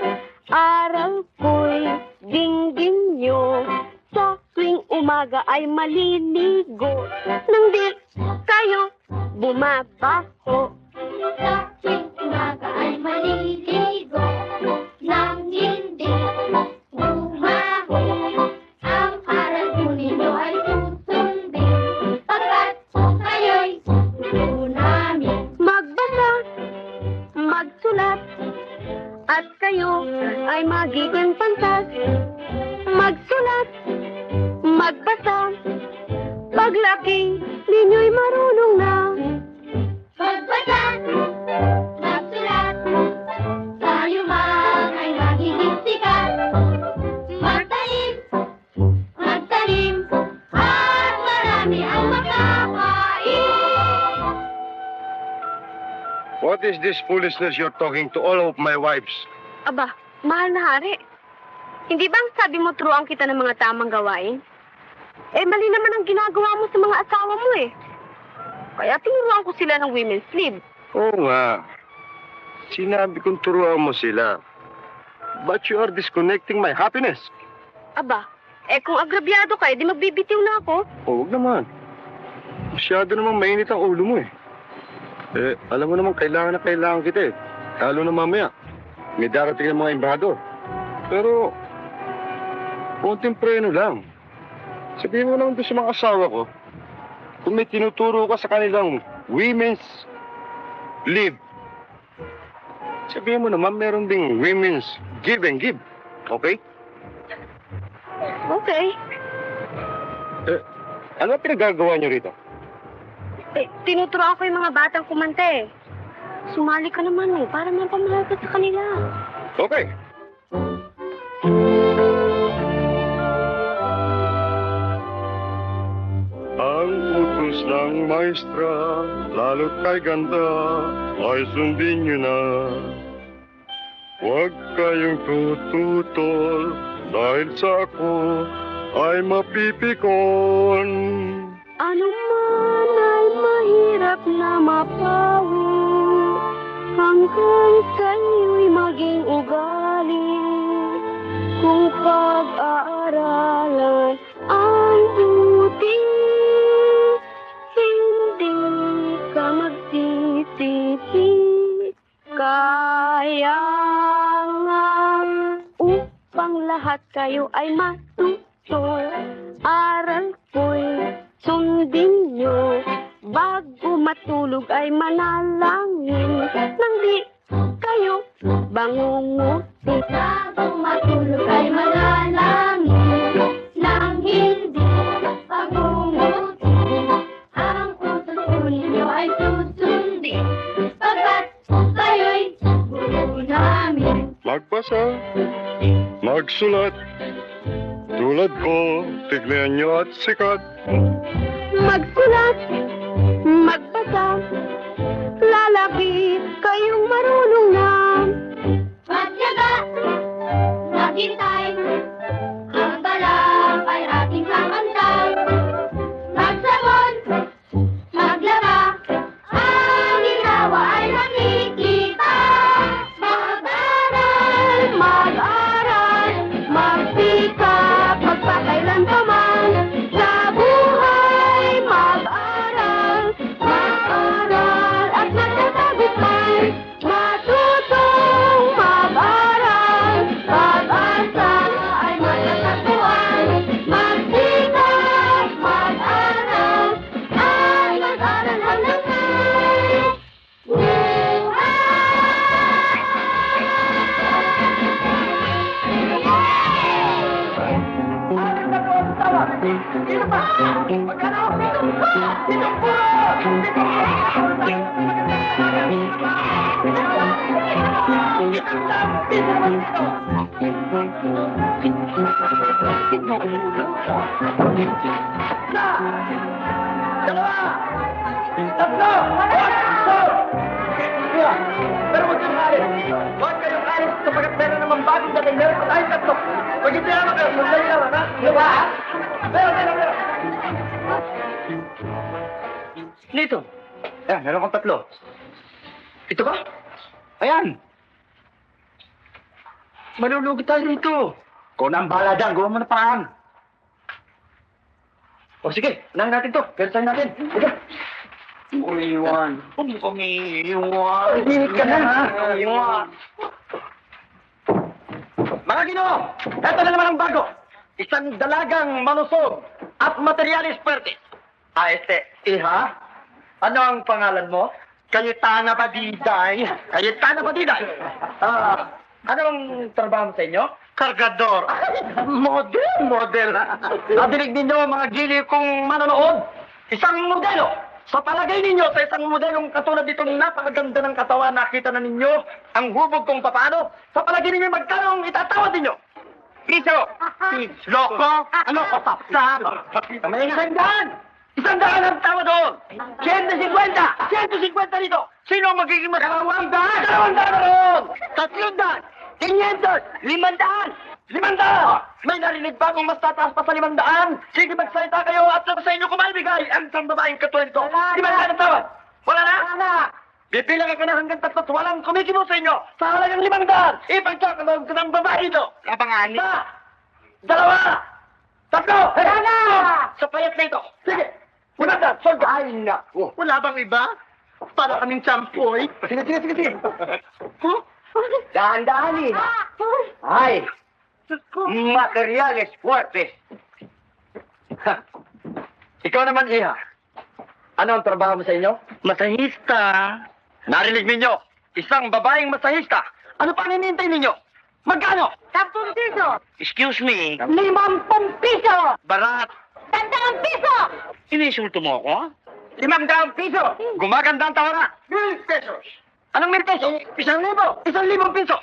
aral ko'y dinggin nyo. Sa tuwing umaga ay maliligo, nang di kayo bumabaho. Sa tuwing umaga ay maliligo, nang hindi bumaho. Ang aral po ninyo ay susundin, pagkat kayo'y gusto namin. Magbasa, magsulat, at kayo ay magiging pantas. Magsulat, magbasa, paglaki, ninyo'y marunong na. Magbasa, magsulat, tayo man ay magiging sikat. Magtanim, magtanim, at marami ang makakain. What is this foolishness you're talking to all of my wives? Aba, mahal na hari. Hindi bang sabi mo turuan kita ng mga tamang gawain? Eh, mali naman ang ginagawa mo sa mga asawa mo eh. Kaya tinuruan ko sila ng women's sleeve. Oo nga. Sinabi kong turuan mo sila. But you are disconnecting my happiness. Aba, kung agrabyado ka, di magbibitiw na ako. Huwag naman. Masyado namang mainit ang ulo mo eh. Alam mo naman, kailangan na kailangan kita eh. Lalo na mamaya. May darating ng mga embahador. Pero, konting preno lang. Sabihin mo naman doon sa mga asawa ko, kung may tinuturo ka sa kanilang women's live, sabihin mo naman meron ding women's give and give. Okay? Okay. Ano pinagagawa niyo rito? Tinuturoan ko yung mga batang kumante. Sumali ka naman para mapamahal ka sa kanila. Okay. Ang utos ng maestra, lalo't kay ganda, ay sundin niyo na. Huwag kayong tututol, dahil sa ako ay mapipikon. Ano man ay mahirap na mapawi, hanggang sa'yo'y maging ugali. Kung pag-aaralan ang buti, hindi ka magsisisi. Kaya nga upang lahat kayo ay matuto, aral ko'y sundin nyo. Bago matulog ay manalangin, nang di kayo bangunguti. Bago matulog ay manalangin, nang hindi bangunguti. Ang utos ninyo ay susundin, pagkat kayo'y guru namin. Magbasa, magsulat, tulad ko, tignan niyo at sikat. Magsulat, magbasa, lalaki kayong marunong na. Magyaga, maghintay, ang balak ay ating kamantay. Magsabon, maglaba, ang ginawa ay makikita. Mag-aral, mag-aral, magsikap, magpakailan pa man. Sa buhay, mag-aral, mag-aral at magtatagumpay. Matutong mag-aral, pag-asa ay matatagpuan. Magsikap, mag-aral, ay mag-aral hanggang may Pero huwag kayong alis. Huwag kayong alis sapagkat meron naman bagong dating. Meron pa tayong tatlo. Huwag hindi naman kayo. Magdali naman, ha? Diba? Meron. Nito. Ayan, meron kang tatlo. Ito ka? Ayan. Malulugi tayo rito. Kung na ang bahala dyan, gawa mo na paraan. O sige, unahin natin to. Persahin natin. Sige. Umiiwan. Umiiwan. Umiiwan ka na, ha? Umiiwan. Mga Ginoo, eto na naman ang bago. Isang dalagang malusog at materialis pwerte. Iha? Ano ang pangalan mo? Cayetana Badiday. Cayetana Badiday. Anong trabaho mo sa inyo? Kargador. Model. Nadinig ninyo mga gili kong manonood. Isang modelo. Sa palagay ninyo, sa isang modelong katulad ditong napakaganda ng katawan, nakita na ninyo ang hubog kung paano. Sa palagay ninyo, magkano ang itatawad ninyo? Piso. Loko. Ano? Pasapsap. May isang daan. Isang daan ang tawa doon. 150. 150 dito. Sino ang magiging makalawang daan? 200 na doon. 300. 500. 500. 500. May narinig ba kung mas tataas pa sa 500? Sige, magsalita kayo at sa inyo kumaibigay ang isang babaeng katulad ito. 500 ang tawad. Wala na? Wala na. Bibilang ako na hanggang 3 at walang kumikibo sa inyo. Sa halagang 500. Ipagkakalob ko ng babae ito. Kapangalan. 1, 2, 3. Tara! Sa payat na ito. Sige. 100. Soldo. Ay, naku. Wala bang iba? Para kaming champoy. Sige. Dahan-dahanin. Ay, materiales fuertes. Ikaw naman, Iha. Ano ang trabaho mo sa inyo? Masahista. Narinig ninyo, isang babaeng masahista. Ano pa ninintay ninyo? Magkano? 10 piso! Excuse me, 50 piso! Barat. 100 piso! inisulto mo ako? 500 piso. Gumaganda ang tawara. 1,000 pesos. Anong 1,000 peso? 1,000. 1,000 piso.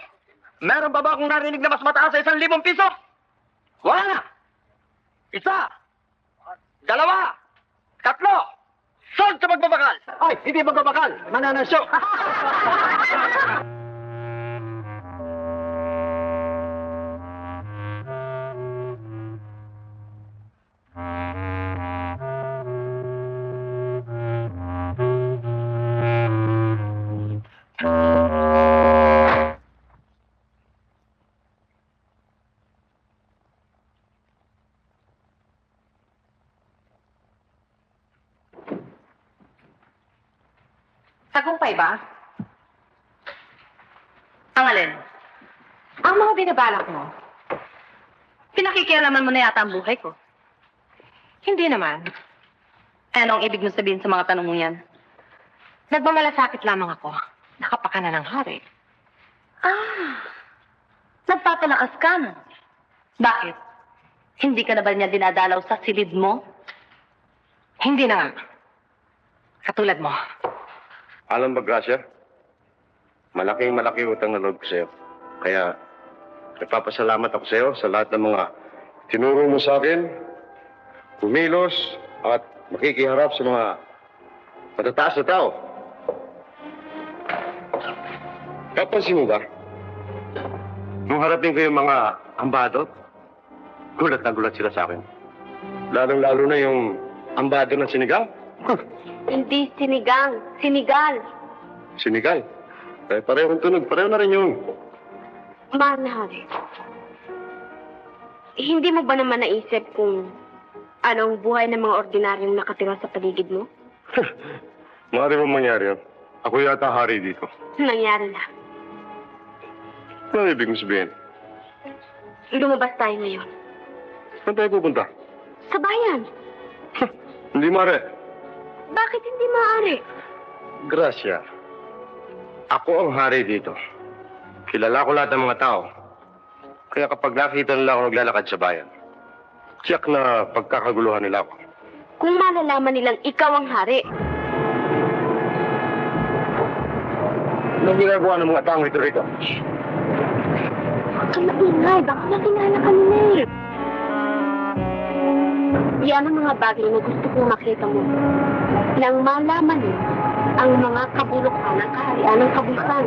Meron ba akong narinig na mas mataas sa 1,000 piso? Wala na. 1, 2, 3. Sold sa magbabakal! Ay, hindi magbabakal! Mananasyo! Tagumpay ba? Ang alin? Ang mga binabalak mo. Pinakikialaman mo na yata ang buhay ko. Hindi naman. Anong ibig mo sabihin sa mga tanong mo yan? Nagmamalasakit lamang ako. Nakapakanan ng hari. Nagpapalakas ka na. Bakit? Hindi ka na ba niya dinadalaw sa silid mo? Hindi na. Katulad mo. Alam ba, Gracia? Malaking utang na loob ko sa'yo. Kaya, nagpapasalamat ako sa'yo sa lahat ng mga tinuro mo sa akin, kumilos, at makikiharap sa mga matataas na tao. Kapansin mo ba? Nung harapin ko yung mga ambado, gulat na gulat sila sa akin. Lalong-lalo na yung ambado ng sinigang. Hindi sinigang, sinigal. Sinigal. Eh, parehong tunog. Pareho na rin yun. Mahal na hari. Hindi mo ba naman naisip kung anong buhay ng mga ordinaryong nakatira sa paligid mo? Maaari mo mangyari yun. Ako yata hari dito. Nangyari na. Ano ibig mo sabihin? Lumabas tayo ngayon. Saan tayo pupunta? Sa bayan. Hindi maaari. Bakit hindi maaari? Gracia. Ako ang hari dito. Kilala ko lahat ng mga tao. Kaya kapag nakita nila ako naglalakad sa bayan, tiyak na pagkakaguluhan nila ako. Kung malalaman nilang ikaw ang hari, Anong ginagawa ng mga taong ito rito? huwag kang maingay. Baka nakilala ka nila eh. Yan ang mga bagay na gusto kong makita mo. Nang malaman mo ang mga kabulukan ng kaharian ng kabulukan.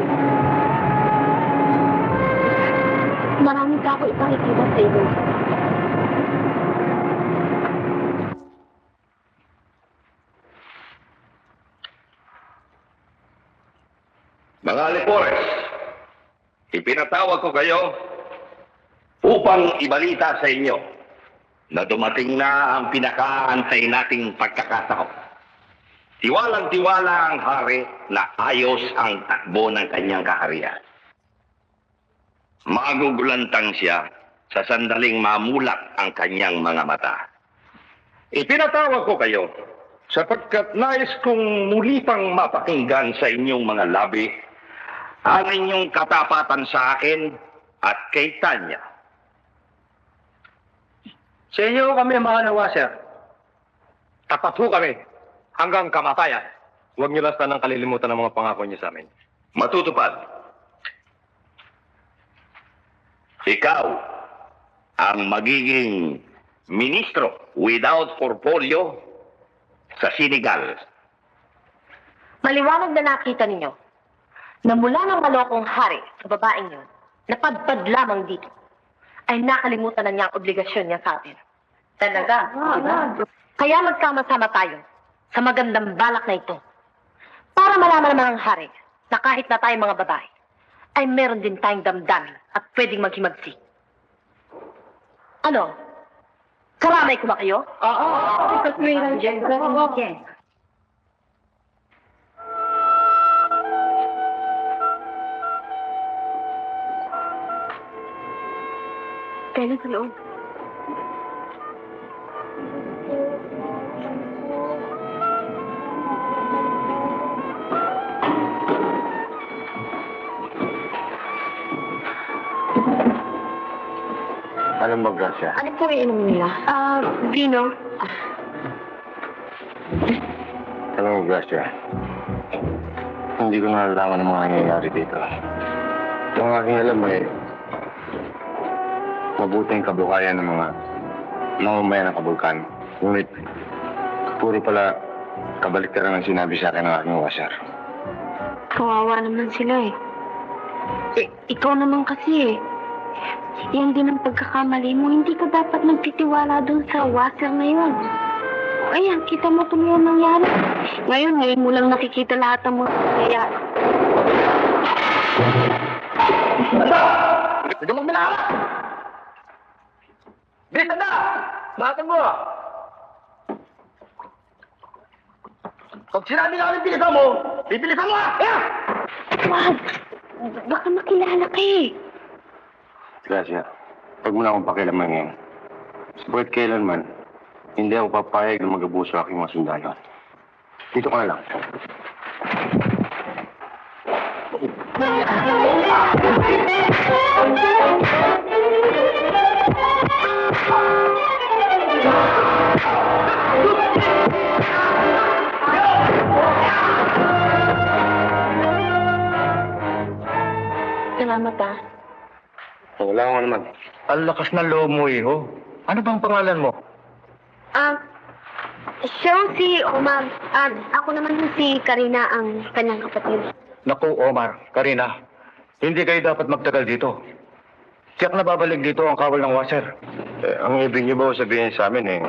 Marami ka ako ipakikita sa iyo. Mga Lepores, ipinatawag ko kayo upang ibalita sa inyo na dumating na ang pinakaantay nating pagkakataon. Tiwalang-tiwala ang hari na ayos ang takbo ng kanyang kaharian. Magugulantang siya sa sandaling mamulat ang kanyang mga mata. Ipinatawag ko kayo sapagkat nais kong muli pang mapakinggan sa inyong mga labi ang inyong katapatan sa akin at kay Tanya. Sa inyo kami mahalawa, sir. Tapat ho kami hanggang kamatayan. Huwag niyo lastan ng kalilimutan ng mga pangako niyo sa amin. Matutupad. Ikaw ang magiging ministro without portfolio sa Senegal. Maliwanag na nakita ninyo na mula ng malokong hari sa babaeng yun, napadpad lamang dito, ay nakalimutan na niya ang obligasyon niya sa atin. Talaga, di ba? Kaya magkama-sama tayo sa magandang balak na ito Para malaman naman ang hari na kahit na tayong mga babae, ay meron din tayong damdamin at pwedeng maghimagsik. Ano? Karamay ko ba kayo? Oo. Kaswiran dyan. Kailan sa loob? Alam mo, Gracia, Ano po yung inom nila? Vino. alam mo, Gracia, hindi ko nalalaman ang mga nangyayari dito. Ang aking alam ay mabuting kabuhayan ng mga mamamayan ng Kabulkan. Ngunit, puro pala kabaliktaran ang sinabi sa akin ng aking washer. Kawawa naman sila eh. Ikaw naman kasi eh. Yan din ang pagkakamali mo. Hindi ka dapat nagtitiwala dun sa washer na yun. Ayan, kita mo kung yan nangyari. Ngayon mo lang nakikita lahat ng mga nangyayari. Hindi mo minala! Bisa na! Bakit mo? Kung sinabi na kami pilisan mo, pipilisan mo! Yeah! Wag! Baka makilala ka eh. Gracia, huwag mo na akong pakialaman ngayon. Sabagat kailanman, hindi ako papayag na mag-abuso aking mga sundalo. Dito ka na lang. Salamat ah. Wala ko naman. Ang lakas na loob mo, iho. Ano bang pangalan mo? Siya si Omar. Ako naman yung si Karina, ang kanyang kapatid. Naku, Omar, Karina, hindi kayo dapat magtagal dito. Tiyak na babalik dito ang kawal ng washer. Ang ibig niyo ba sabihin sa amin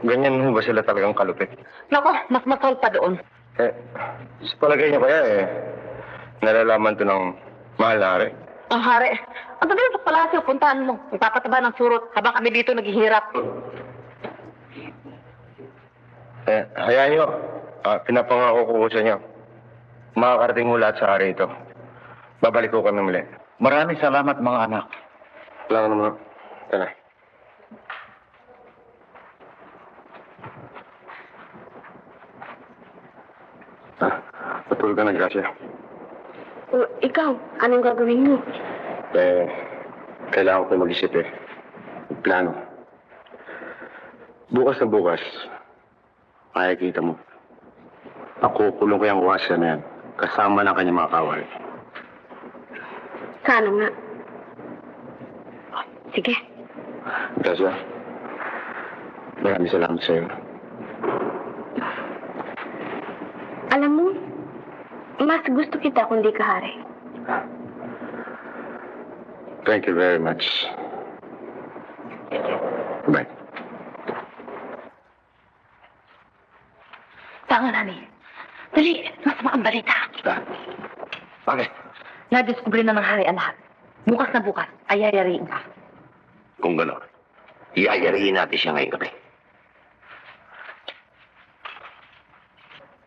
ganyan ho ba sila talagang kalupit? Nako, mas masol pa doon. Sa palagay niyo kaya nalalaman to ng mahal na hari? Ang hari. Ang tagal sa palasyo, puntaan mo. Ipapataba ng surot habang kami dito naghihirap. Hayaan niyo. Pinapangako ko sa inyo. Makakarating ho lahat sa hari ito. Babalik ko kami muli. Maraming salamat, mga anak. Wala ka naman. Tara. Patulog ka na, Gracia. Ikaw, anong gagawin mo? Kailangan ko mag-isip Plano. Bukas na bukas, makikita mo. Ako kulong ko yung washer na yan, kasama ng kanyang mga kawal. Sana nga. Sige. Gracia, maraming salamat sa'yo. Alam mo, mas gusto kita kung di ka hari. Thank you very much. Bye. Tanga namin. Dali, masama ang balita. Bakit? Nadiskubre na ng hari ang lahat. Bukas na bukas, ay yayariin ka. Kung gano'n, iayariin natin siya ngayong gabi.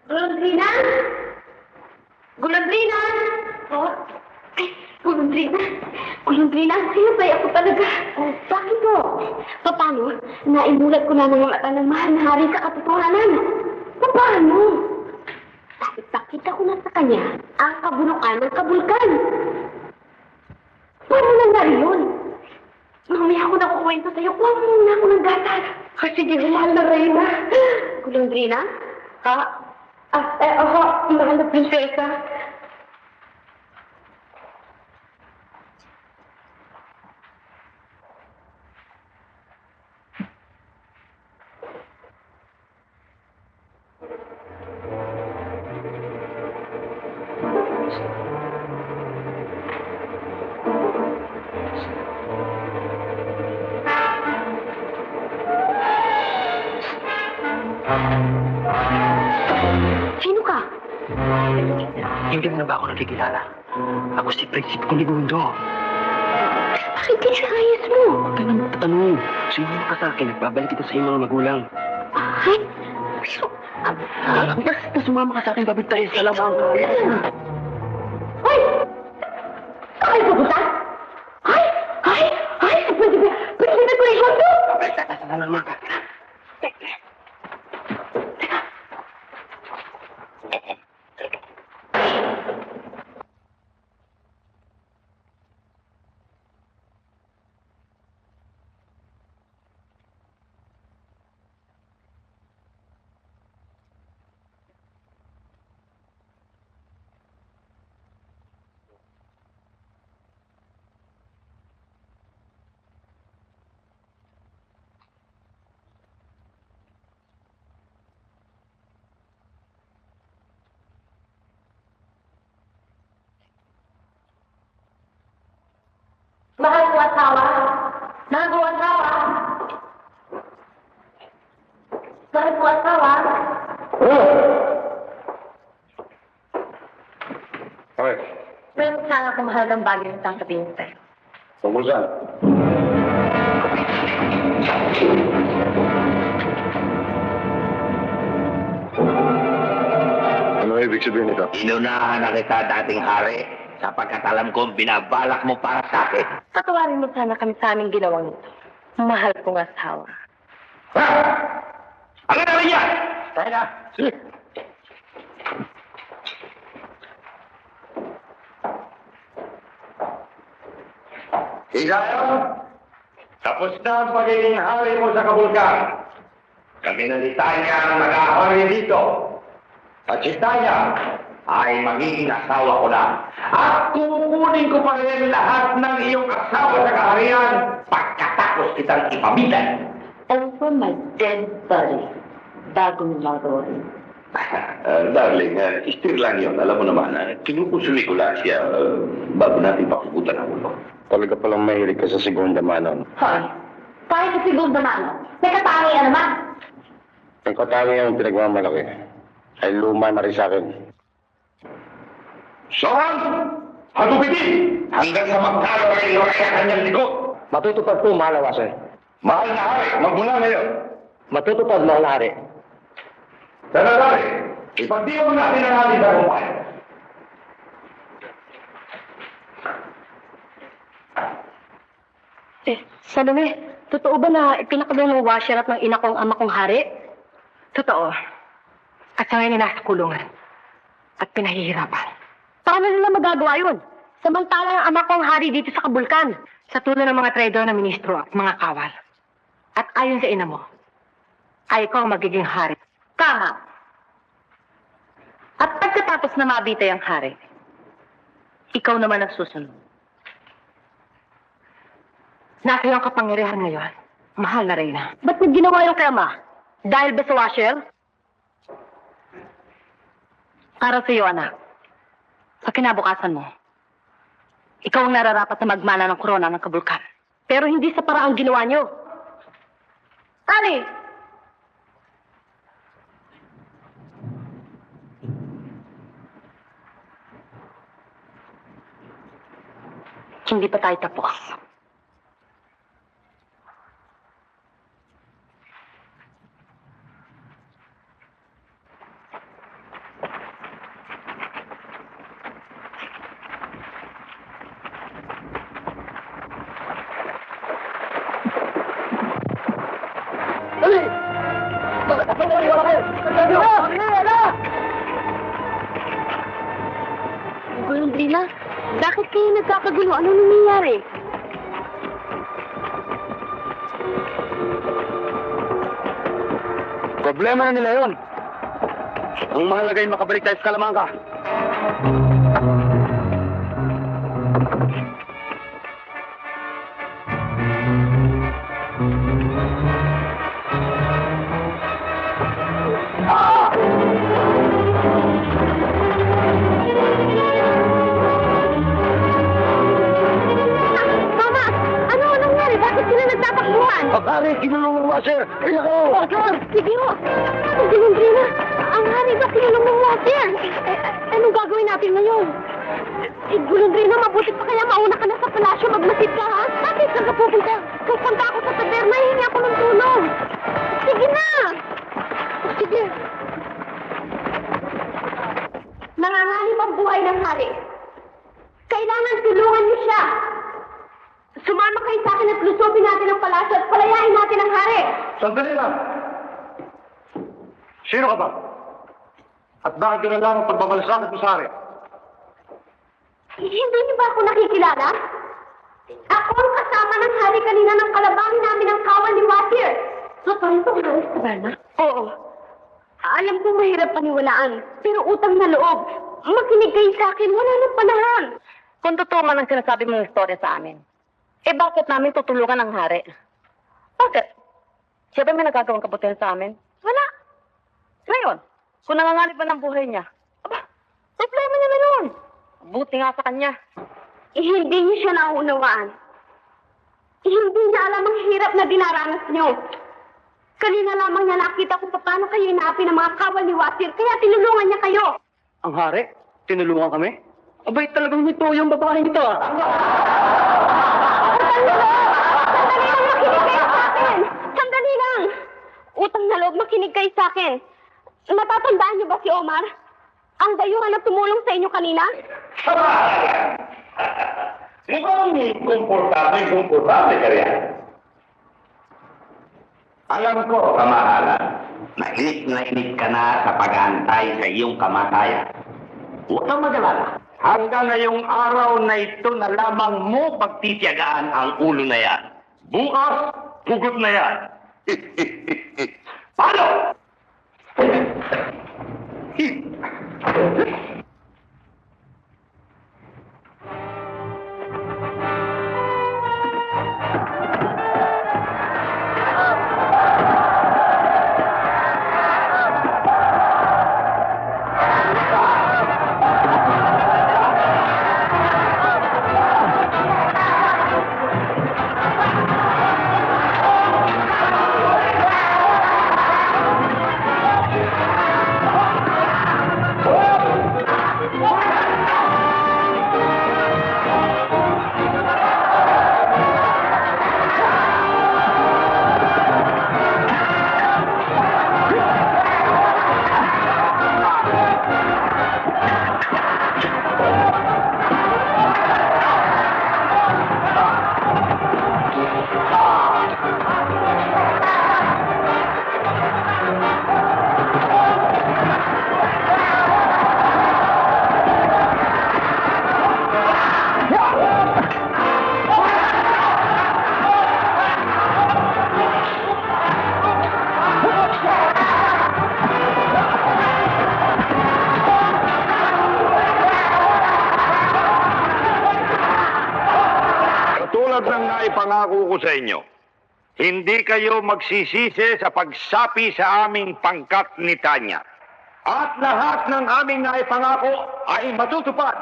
Gulundrina? Gulundrina? Oh? Ay, Gulundrina? Gulundrina, sino ba ako talaga? Bakit po? Paano? Naimulat ko na ng mata ng mahal na hari sa katotohanan. Paano? Bakit pakita ko na sa kanya ang kabulukan ng kabulkan? Paano nangyari yun? Mamaya ako nakukwento sa'yo. Huwag muna ako ng gatas. Sige, mahal na Reyna. Gulundrina? Mahal na prinsesa. Sino ka? Hindi mo na ba ako nakikilala? Ako si Prinsipe Kunigundo. Bakit kinakayas mo? Huwag ka nang tanong. Sumama ka sa akin. Nagbabalik kita sa iyong mga magulang. Ay, pero... Basta sumama ka sa akin, babalik tayo sa lamang. Ay! Saan kayo pupunta? Ay! Ay! Ay! Pwede ko rin ito! Sa lamang ka. Mahal ko asawa. Mahal ko asawa. Mahal ko asawa. Okay. Meron sana akong mahalagang bagay na sasabihin sa'yo. Tungkol saan? Ano ibig sabihin nito? Inunahan na kita dating hari sapagkat alam kong binabalak mo para sa akin. Patawarin mo sana kami sa aming ginawang ito. Mahal kong asawa. Ha? Ano na rin yan? Tayo na. Sige. Higayon, tapos na ang pagiging hari mo sa Kabulkan. Kami na ni Tanya ang nag-ahari dito. At si Tanya ay magiging asawa ko na. At kukunin ko pa rin lahat ng iyong asawa sa kaharian pagkatapos kitang ipamitan. Over my dead body. Bagong maroon. Darling, istir lang yun. Alam mo naman, kinukonsuli ko lang siya bago natin pakukutan ang ulo. Talaga palang mahilig ka sa segunda manon. Hoy, tayo sa siguro naman. May katangian naman. Ang katangian ang pinagmamalaki ay luma na rin sa akin. Sohan! Hagupitin! Hanggang sa magkalo ay iwag sa kanyang likod. Matutupad po, mahal na wase. Mahal na hari, magmula ngayon. Matutupad, mahal na hari. Sana hari, ipagdiwag natin ang ating tagumpay. Salome, totoo ba na ipinakabang ng washer at ng ina kong ama kong hari? Totoo. At sa ngayon ay nasa kulungan. At pinahihirapan. Paano nila magagawa yun? Samantala ang ama kong hari dito sa Kabulkan. Sa tulong ng mga traidor na ministro at mga kawal. At ayon sa ina mo, ay ikaw ang magiging hari. Tama. At pagkatapos na mabitay ang hari, ikaw naman ang susunod. Nasa iyo ang kapangyarihan ngayon, mahal na Reyna. Ba't mo ginawa yung kay ama? Dahil ba sa washer? Para sa iyo, anak. Sa kinabukasan mo, ikaw ang nararapat na magmana ng korona ng Kabulkan. Pero hindi sa paraang ginawa niyo. Tani! Hindi pa tayo tapos. Golondrina, bakit kayo nagkakagulo? Anong nangyayari? Problema na nila yun. Ang mahalaga ay makabalik tayo sa Kalamangka. Mama! Ano nangyari? Bakit sila nagtatakbuhan? Pag-ari, kinulong ng washer. Ay, ako! Sige ho! Golondrina, ang hari ba kinulong ng water? Ano Anong gagawin natin ngayon? Gulundrina, mabuti pa kaya mauna ka na sa palasyo, magmasid ka, ha? Bakit saan ka pupunta? Pupunta ako sa taberna, hihingi ako ng tulong. Sige na! Sige. Nanganganib ang buhay ng hari. Kailangan tulungan niyo siya. Sumama kayo sa akin at lusubin natin ang palasyo at palayain natin ang hari. Sandali lang. Sino ka ba? At bakit yun lang ang pagmamalasakit mo sa akin? Hindi niyo ba ako nakikilala? Ako ang kasama ng hari kanina ng kalabangin namin ang kawal ni Watir. So, paano ito ka sa taberna? Oo. Alam kong mahirap paniwalaan, pero utang na loob. Makinig kayo sa akin, wala nang panahon. Kung totoo man ang sinasabi mong istorya sa amin, eh bakit namin tutulungan ang hari? Bakit? Siya ba may nagagawang kabutihan sa amin? Wala. Ngayon, kung nanganganib pa ng buhay niya, aba, problema niya na nun. Buti nga sa kanya. Hindi niyo siya nauunawaan. Hindi niya alam ang hirap na dinaranas niyo. Kanina lamang niya nakita kung paano kayo inaapi ng mga kawal ni Watir, kaya tinulungan niya kayo. Ang hari? Tinulungan kami? Abay, talagang ito yung babaeng ito, ah. Sandali lang, makinig kayo sa akin. Sandali lang. Utang na loob, makinig kayo sa akin. Natatandaan niyo ba si Omar? Ang dayuhan na tumulong sa inyo kanina? Mukhang komportable ka rin. Alam ko, kamahalan, na init ka na sa pag-aantay sa iyong kamatayan. Huwag kang mag-alala. Hanggang ngayong araw na ito na lamang mo pagtitiyagaan ang ulo na yan. Bukas, pugot na yan. Paano? Katulad ng naipangako ko sa inyo, hindi kayo magsisisi sa pagsapi sa aming pangkat ni Tanya. At lahat ng aming naipangako ay matutupad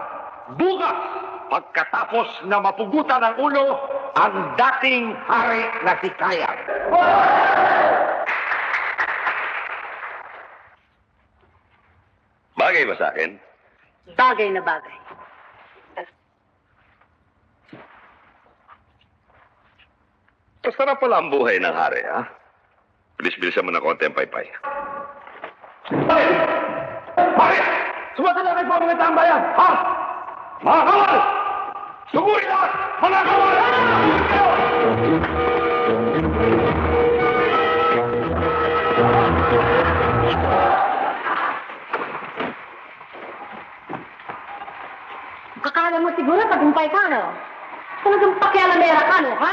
bukas pagkatapos na mapugutan ng ulo ang dating hari na si Kayang. Bagay ba sa akin? Bagay na bagay. Masarap pala ang buhay ng hari, ha? Bilis-bilisan mo na konti ang paypay. Bakit? Sumasalakay po ang mga tambayan, ha? Mga kawal! Suguri lahat! Mga kawal! Kakala mo siguro tagumpay ka, no? Talagang pakialamera ka, no, ha?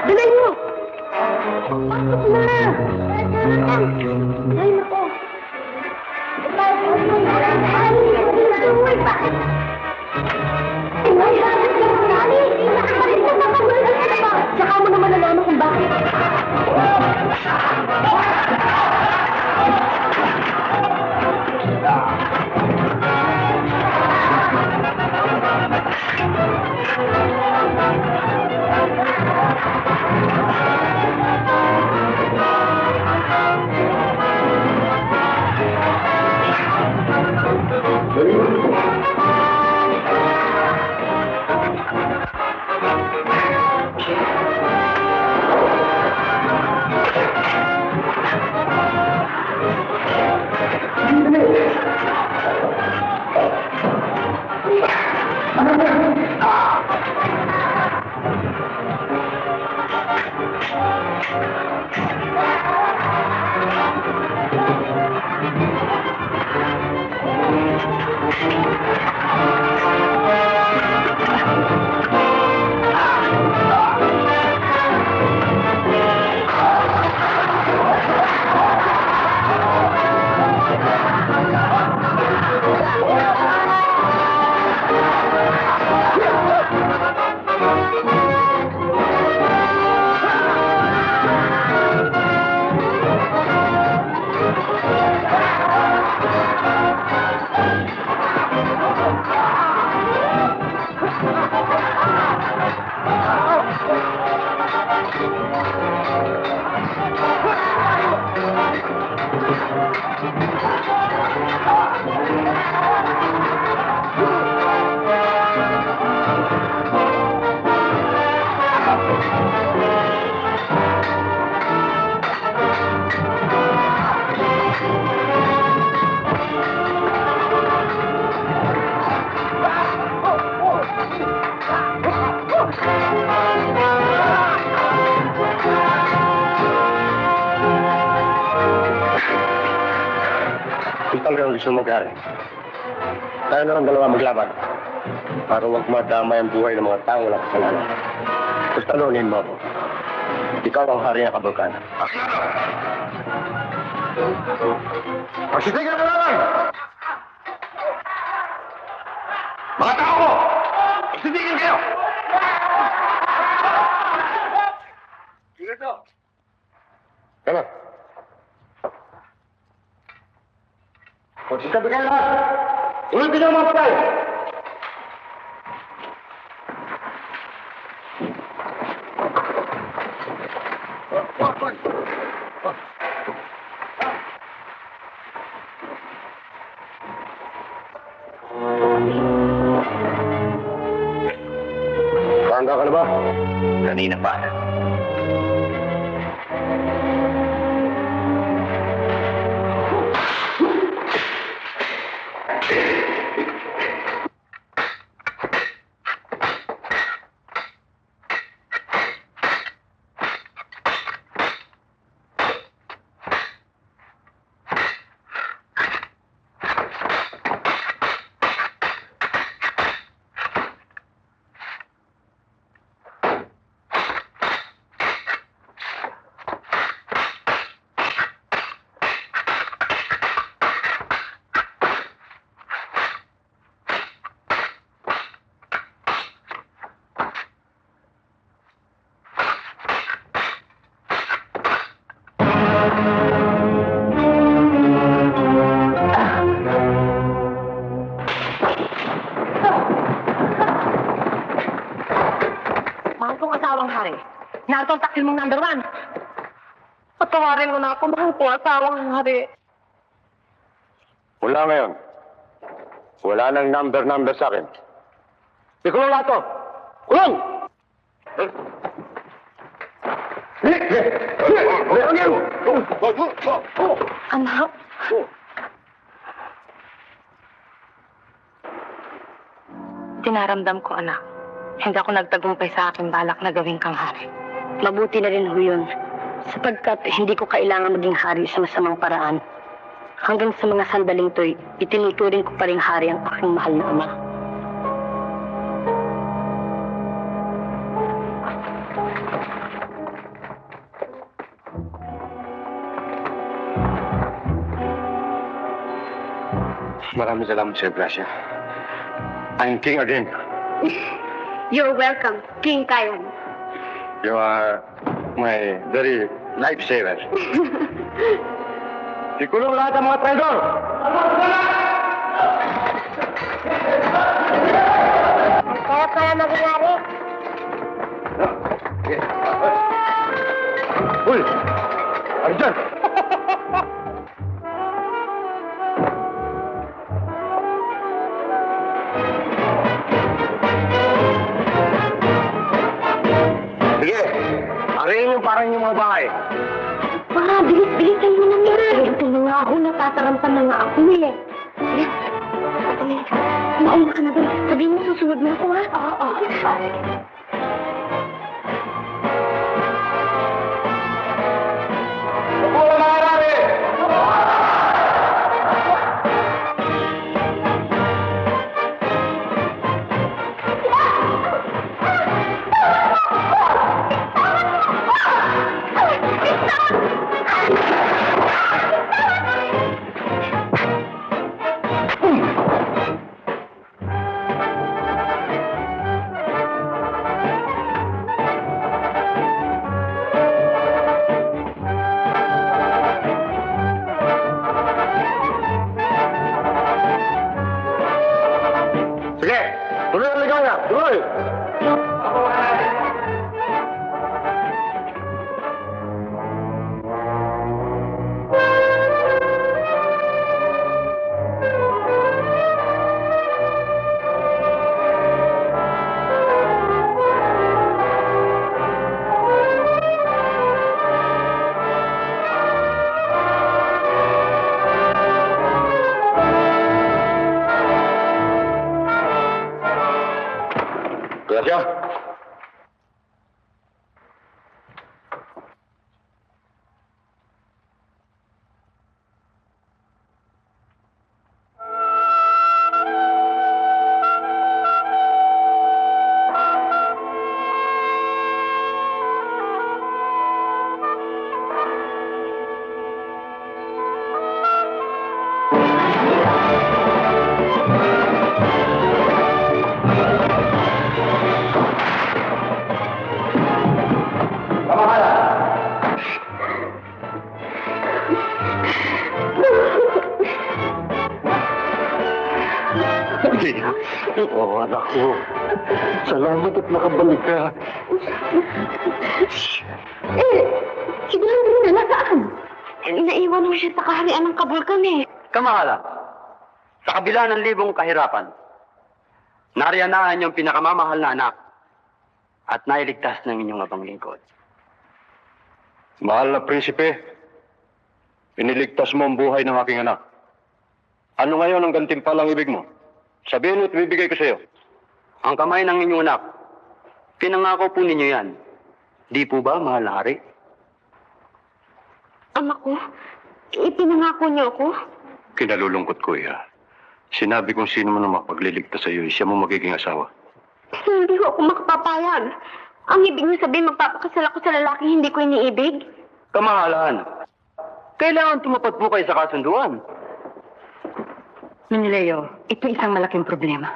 Dali mo! Pasok na! Ay, nako! Kung talagang gusto mo, Karen, tayo na lang dalawa maglaban para huwag madamay ang buhay ng mga tao walang kasalanan. Tapos talunin mo ako. Ikaw ang hari ng kabulkan. Pagsitigan ka naman! Mga tao ko! Pagsitigan kayo! Sige to! Kaya Pagsitabi kayo lahat! Ulitin niyo ang mga patay! Handa ka na ba? Kanina pa. Mahal kong asawang hari. Narito ang taksil mong number 1. Patawarin mo na ako, mahal kong asawang hari. Mula ngayon, wala nang number sa akin. Ikulong lahat to! Kulong! Anak? Tinaramdam ko, anak. Hindi ako nagtagumpay sa aking balak na gawin kang hari. Mabuti na rin ho yun, sapagkat hindi ko kailangan maging hari sa masamang paraan. Hanggang sa mga sandaling to'y itinuturing ko pa rin hari ang aking mahal na ama. Maraming salamat, Sir Gracia. I'm king again. You're welcome, King Kayan. You are my very Lifesaver. Ikulong lahat ang mga traidor! Kaya pala mangyari. Uy! Ano dyan? Sige! Arihin yung parang yung mga bahay. Pa, bilis-bilisan mo naman. Ito na nga ako, natatarampan na nga ako eh. Bilis. Mauna ka na doon. Sabihin mo, susunod na ako ha. Oo. Upo mga rari! Sige! Tuloy ang ligaya! Tuloy! Gracia. Oo, anak ko. Salamat at nakabalik ka. Si Brandon na nasaan? Naiwan mo siya sa kaharian ng kabulkan eh. Kamahalan, sa kabila ng libong kahirapan, nariyan na ang inyong pinakamamahal na anak at nailigtas ng inyong abang lingkod. Mahal na prinsipe, iniligtas mo ang buhay ng aking anak. Ano ngayon ang gantimpalang ibig mo? Sabihin mo at bibigay ko sa iyo. Ang kamay ng inyong anak, pinangako po ninyo yan. Di po ba, mahal na hari? Ama ko, ipinangako niyo ako. Kinalulungkot ko, iya. Sinabi kong sino man ang mapagliligtas sa iyo, siya mo magiging asawa. Hindi ko ako makapapayag. Ang ibig niyo sabihin, magpapakasal ako sa lalaki hindi ko iniibig? Kamahalan, kailangan tumupad po kayo sa kasunduan. Manileo, ito isang malaking problema.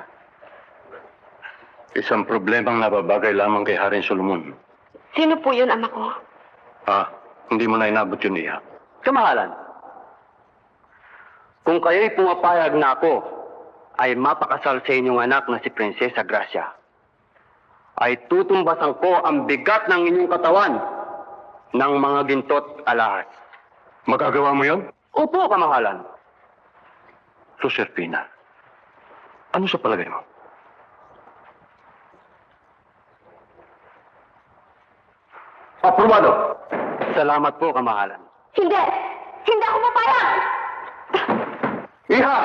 Isang problemang nababagay lamang kay Haring Solomon. Sino po yun, ama ko? Hindi mo na inabot yun, iya. Kamahalan, kung kayo'y pumapayag na ako ay mapakasal sa inyong anak na si Prinsesa Gracia, ay tutumbasan ko ang bigat ng inyong katawan ng mga gintot alahas. Magagawa mo yun? Opo, kamahalan. So, Serpina, ano sa palagay mo? Aprobado! Salamat po, kamahalan. Hindi! Hindi ako mapayag! Iha!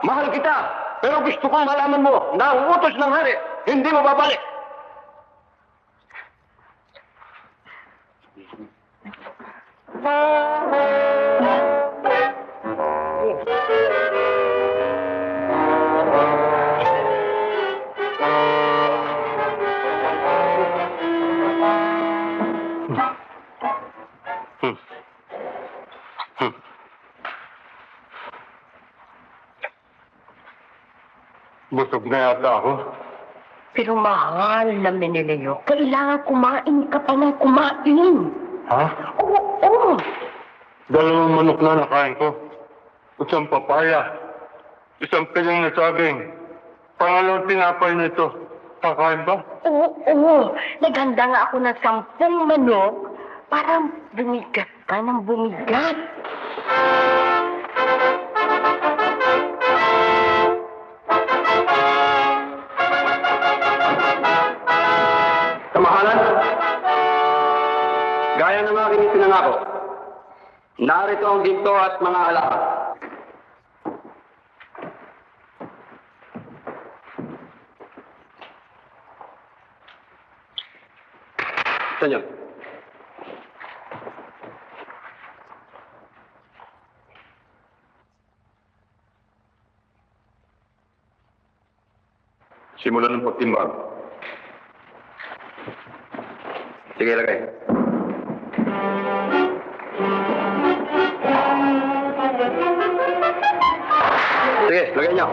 Mahal kita! Pero gusto kong malaman mo na ang utos ng hari, hindi mo babalik! Busog na yata ako. Pero mahal na Meneleo, kailangan kumain ka pa ng kumain. Ha? Oo. Dalawang manok na nakain ko. Isang papaya. Isang piling na saging. Pangalawang tinapay na ito. Kakain ba? Oo. Naghanda nga ako ng 10 manok para bumigat ka ng bumigat. Kamahalan, gaya ng aking ipinangako, narito ang ginto at mga alahas. Senyor. Simulan ng pagtimbang. Sige, lagay. Sige, lagyan niyo.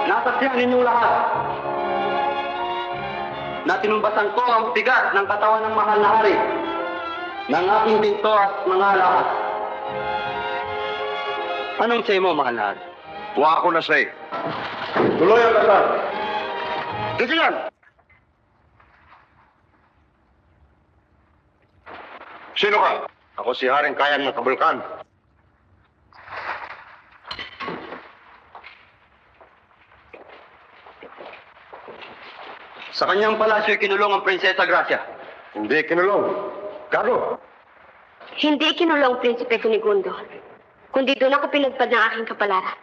Nasaksihan ninyong lahat na tinumbasan ko ang bigat ng katawan ng mahal na hari ng aking ginto at mga alahas. Anong say mo, mahal na hari? Tuwa ako na say. Tuloy ang kasal. Dito yan! Sino ka? Ako si Haring Kayan ng Kabulkan. Sa kanyang palasyo'y kinulong ang Prinsesa Gracia. Hindi kinulong. Gago. Hindi kinulong Prinsipe Kunigundo, kundi doon ako pinagpad ng aking kapalaran.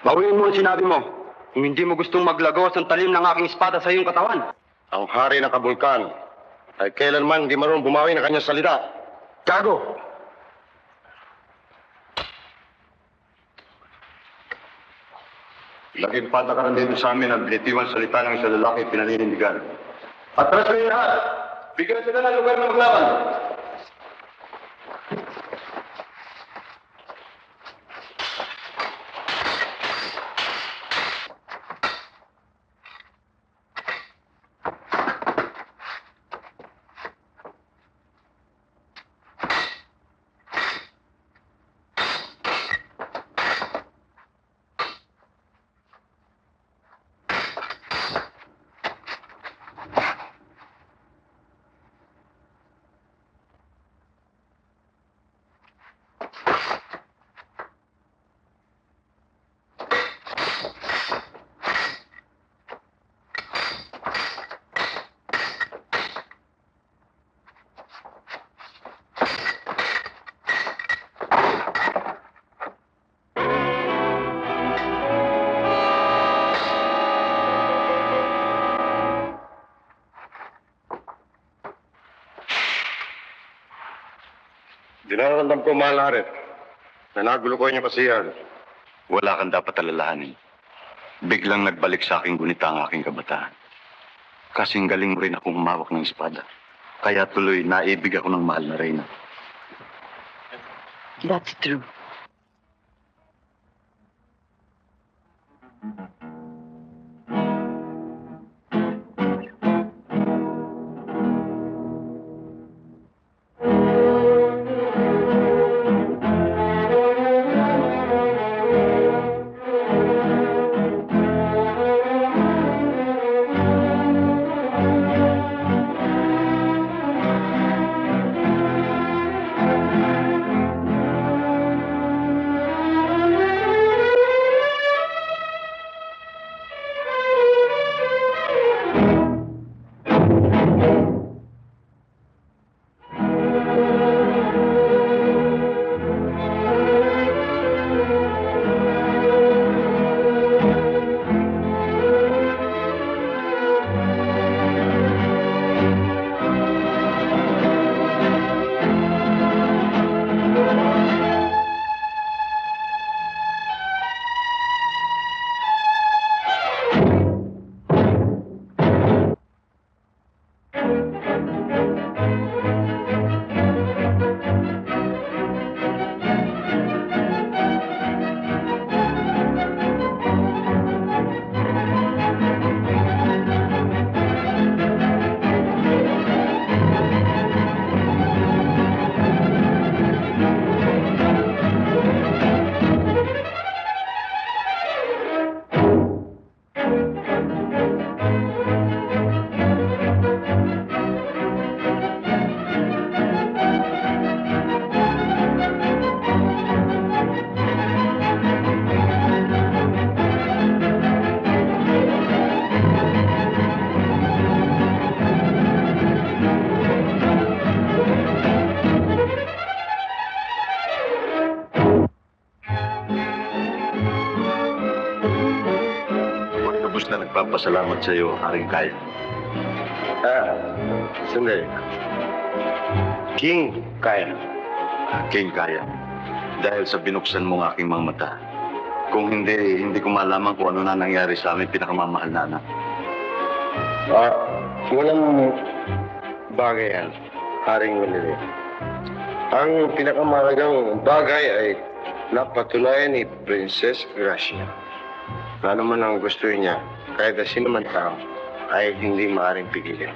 Bawiin mo ang sinabi mo kung hindi mo gustong maglagos ang talim ng aking espada sa iyong katawan. Ang hari ng Kabulkan ay kailanman hindi marunong bumawi ng kanyang salita. Gago! Laging patakaran dito sa amin ang binitiwan salita ng isang lalaki pinaninindigan. Atras kayo lahat! Bigyan sila ng lugar na maglaban! Dinaramdam ko, mahal na rin, na nagulo ko inyong kasiyahan. Wala kang dapat alalahanin. Biglang nagbalik sa aking gunita ang aking kabataan. Kasing galing rin akong humawak ng espada. Kaya tuloy naibig ako ng mahal na reyna. That's true. nagpapasalamat sa iyo, Haring Kaya. Sandali. King Kaya. King Kaya, dahil sa binuksan mo ang aking mga mata. Kung hindi ko malaman kung ano na nangyari sa aming pinakamamahal na anak. Walang bagay yan, Haring Manili. Ang pinakamahalagang bagay ay napatunayan ni Princess Gracia na naman ang gusto niya, kahit na sino man tao, ay hindi maaaring pigilin.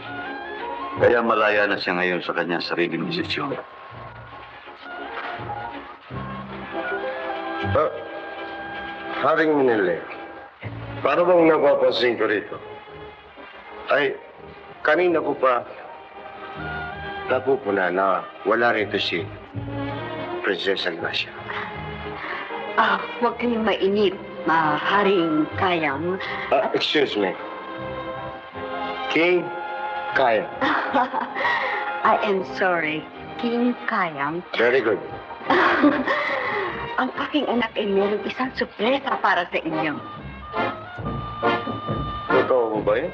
Kaya malaya na siya ngayon sa kanyang sariling desisyon. Haring Manili, para bang napapansin ko rito, ay kanina ko pa napupuna na wala rito si Princess Gracia. Huwag kayong mainip, Haring Kayam. Excuse me. King Kaya. I am sorry, King Kayam. Very good. Ang aking anak ay meron isang sorpresa para sa inyo. Totoo mo ba yun?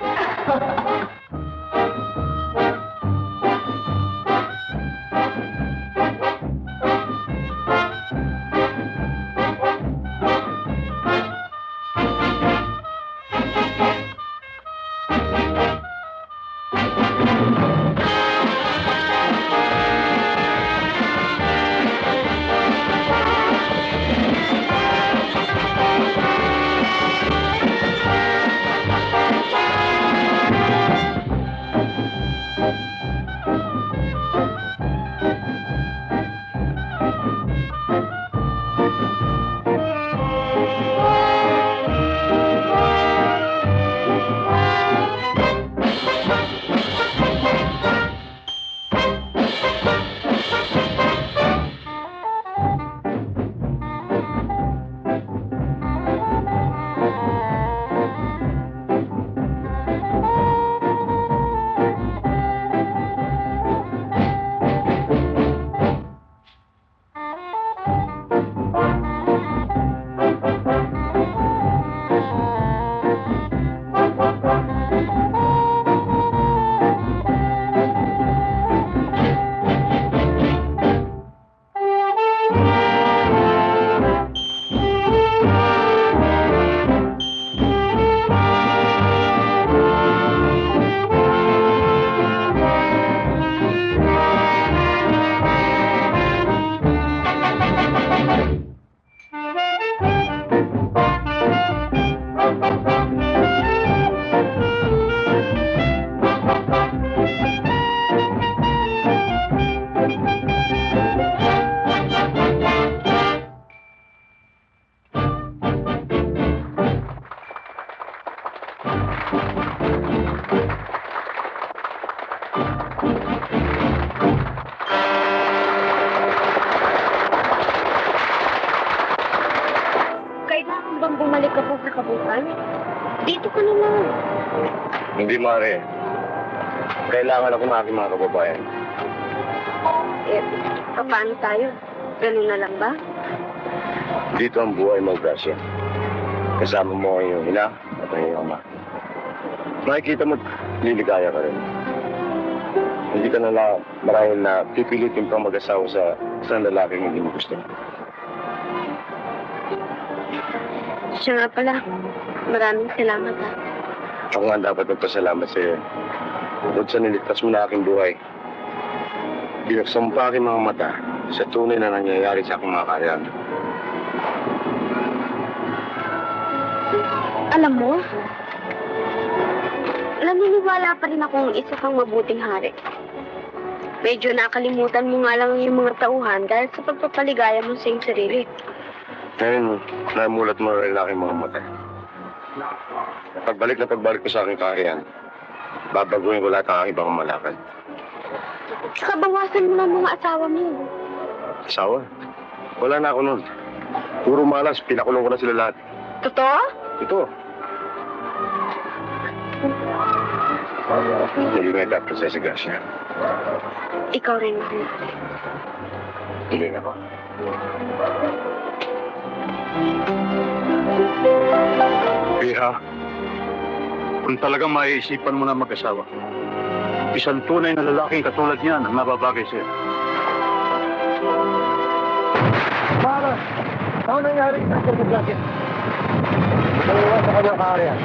Kailangan bang bumalik ka po sa kabukan? Dito ka naman. Hindi, Mare. Kailangan ako ng aking mga kababayan. Paano tayo? Ganun na lang ba? Dito ang buhay mo, Gracia. Kasama mo ang iyong ina at ang iyong ama. Makikita mo, liligaya ka rin. Hindi ka na marahil na pipilitin pang mag-asawa sa isang lalaking hindi mo gusto. Siya nga pala. Maraming salamat ha. Ako nga dapat magpasalamat sa iyo. Bukod sa niligtas mo na aking buhay, binuksan mo pa aking mga mata sa tunay na nangyayari sa aking mga karyan. Alam mo, naniniwala pa rin akong isa kang mabuting hari. Medyo nakalimutan mo nga lang yung mga tauhan dahil sa pagpapaligaya mo sa iyong sarili. Ngayon, namulat mo rin ang aking mga mata. Pagbalik ko sa aking kaharian, babaguhin ko lahat ang aking ibang malakad. Saka bawasan mo na mga asawa mo. Asawa? Wala na ako nun. Puro malas, pinakulong ko na sila lahat. Totoo? Ito. Nag-iwet at Princess Gracia. Ikaw rin, mahal. Hindi na ako. Piha, Kung talagang maiisipan mo na mag-asawa, isang tunay na lalaking katulad niyan ang nababagay sa'yo. Para, ano nangyari sa Gracia? Dalawa sa kanyang kaharian.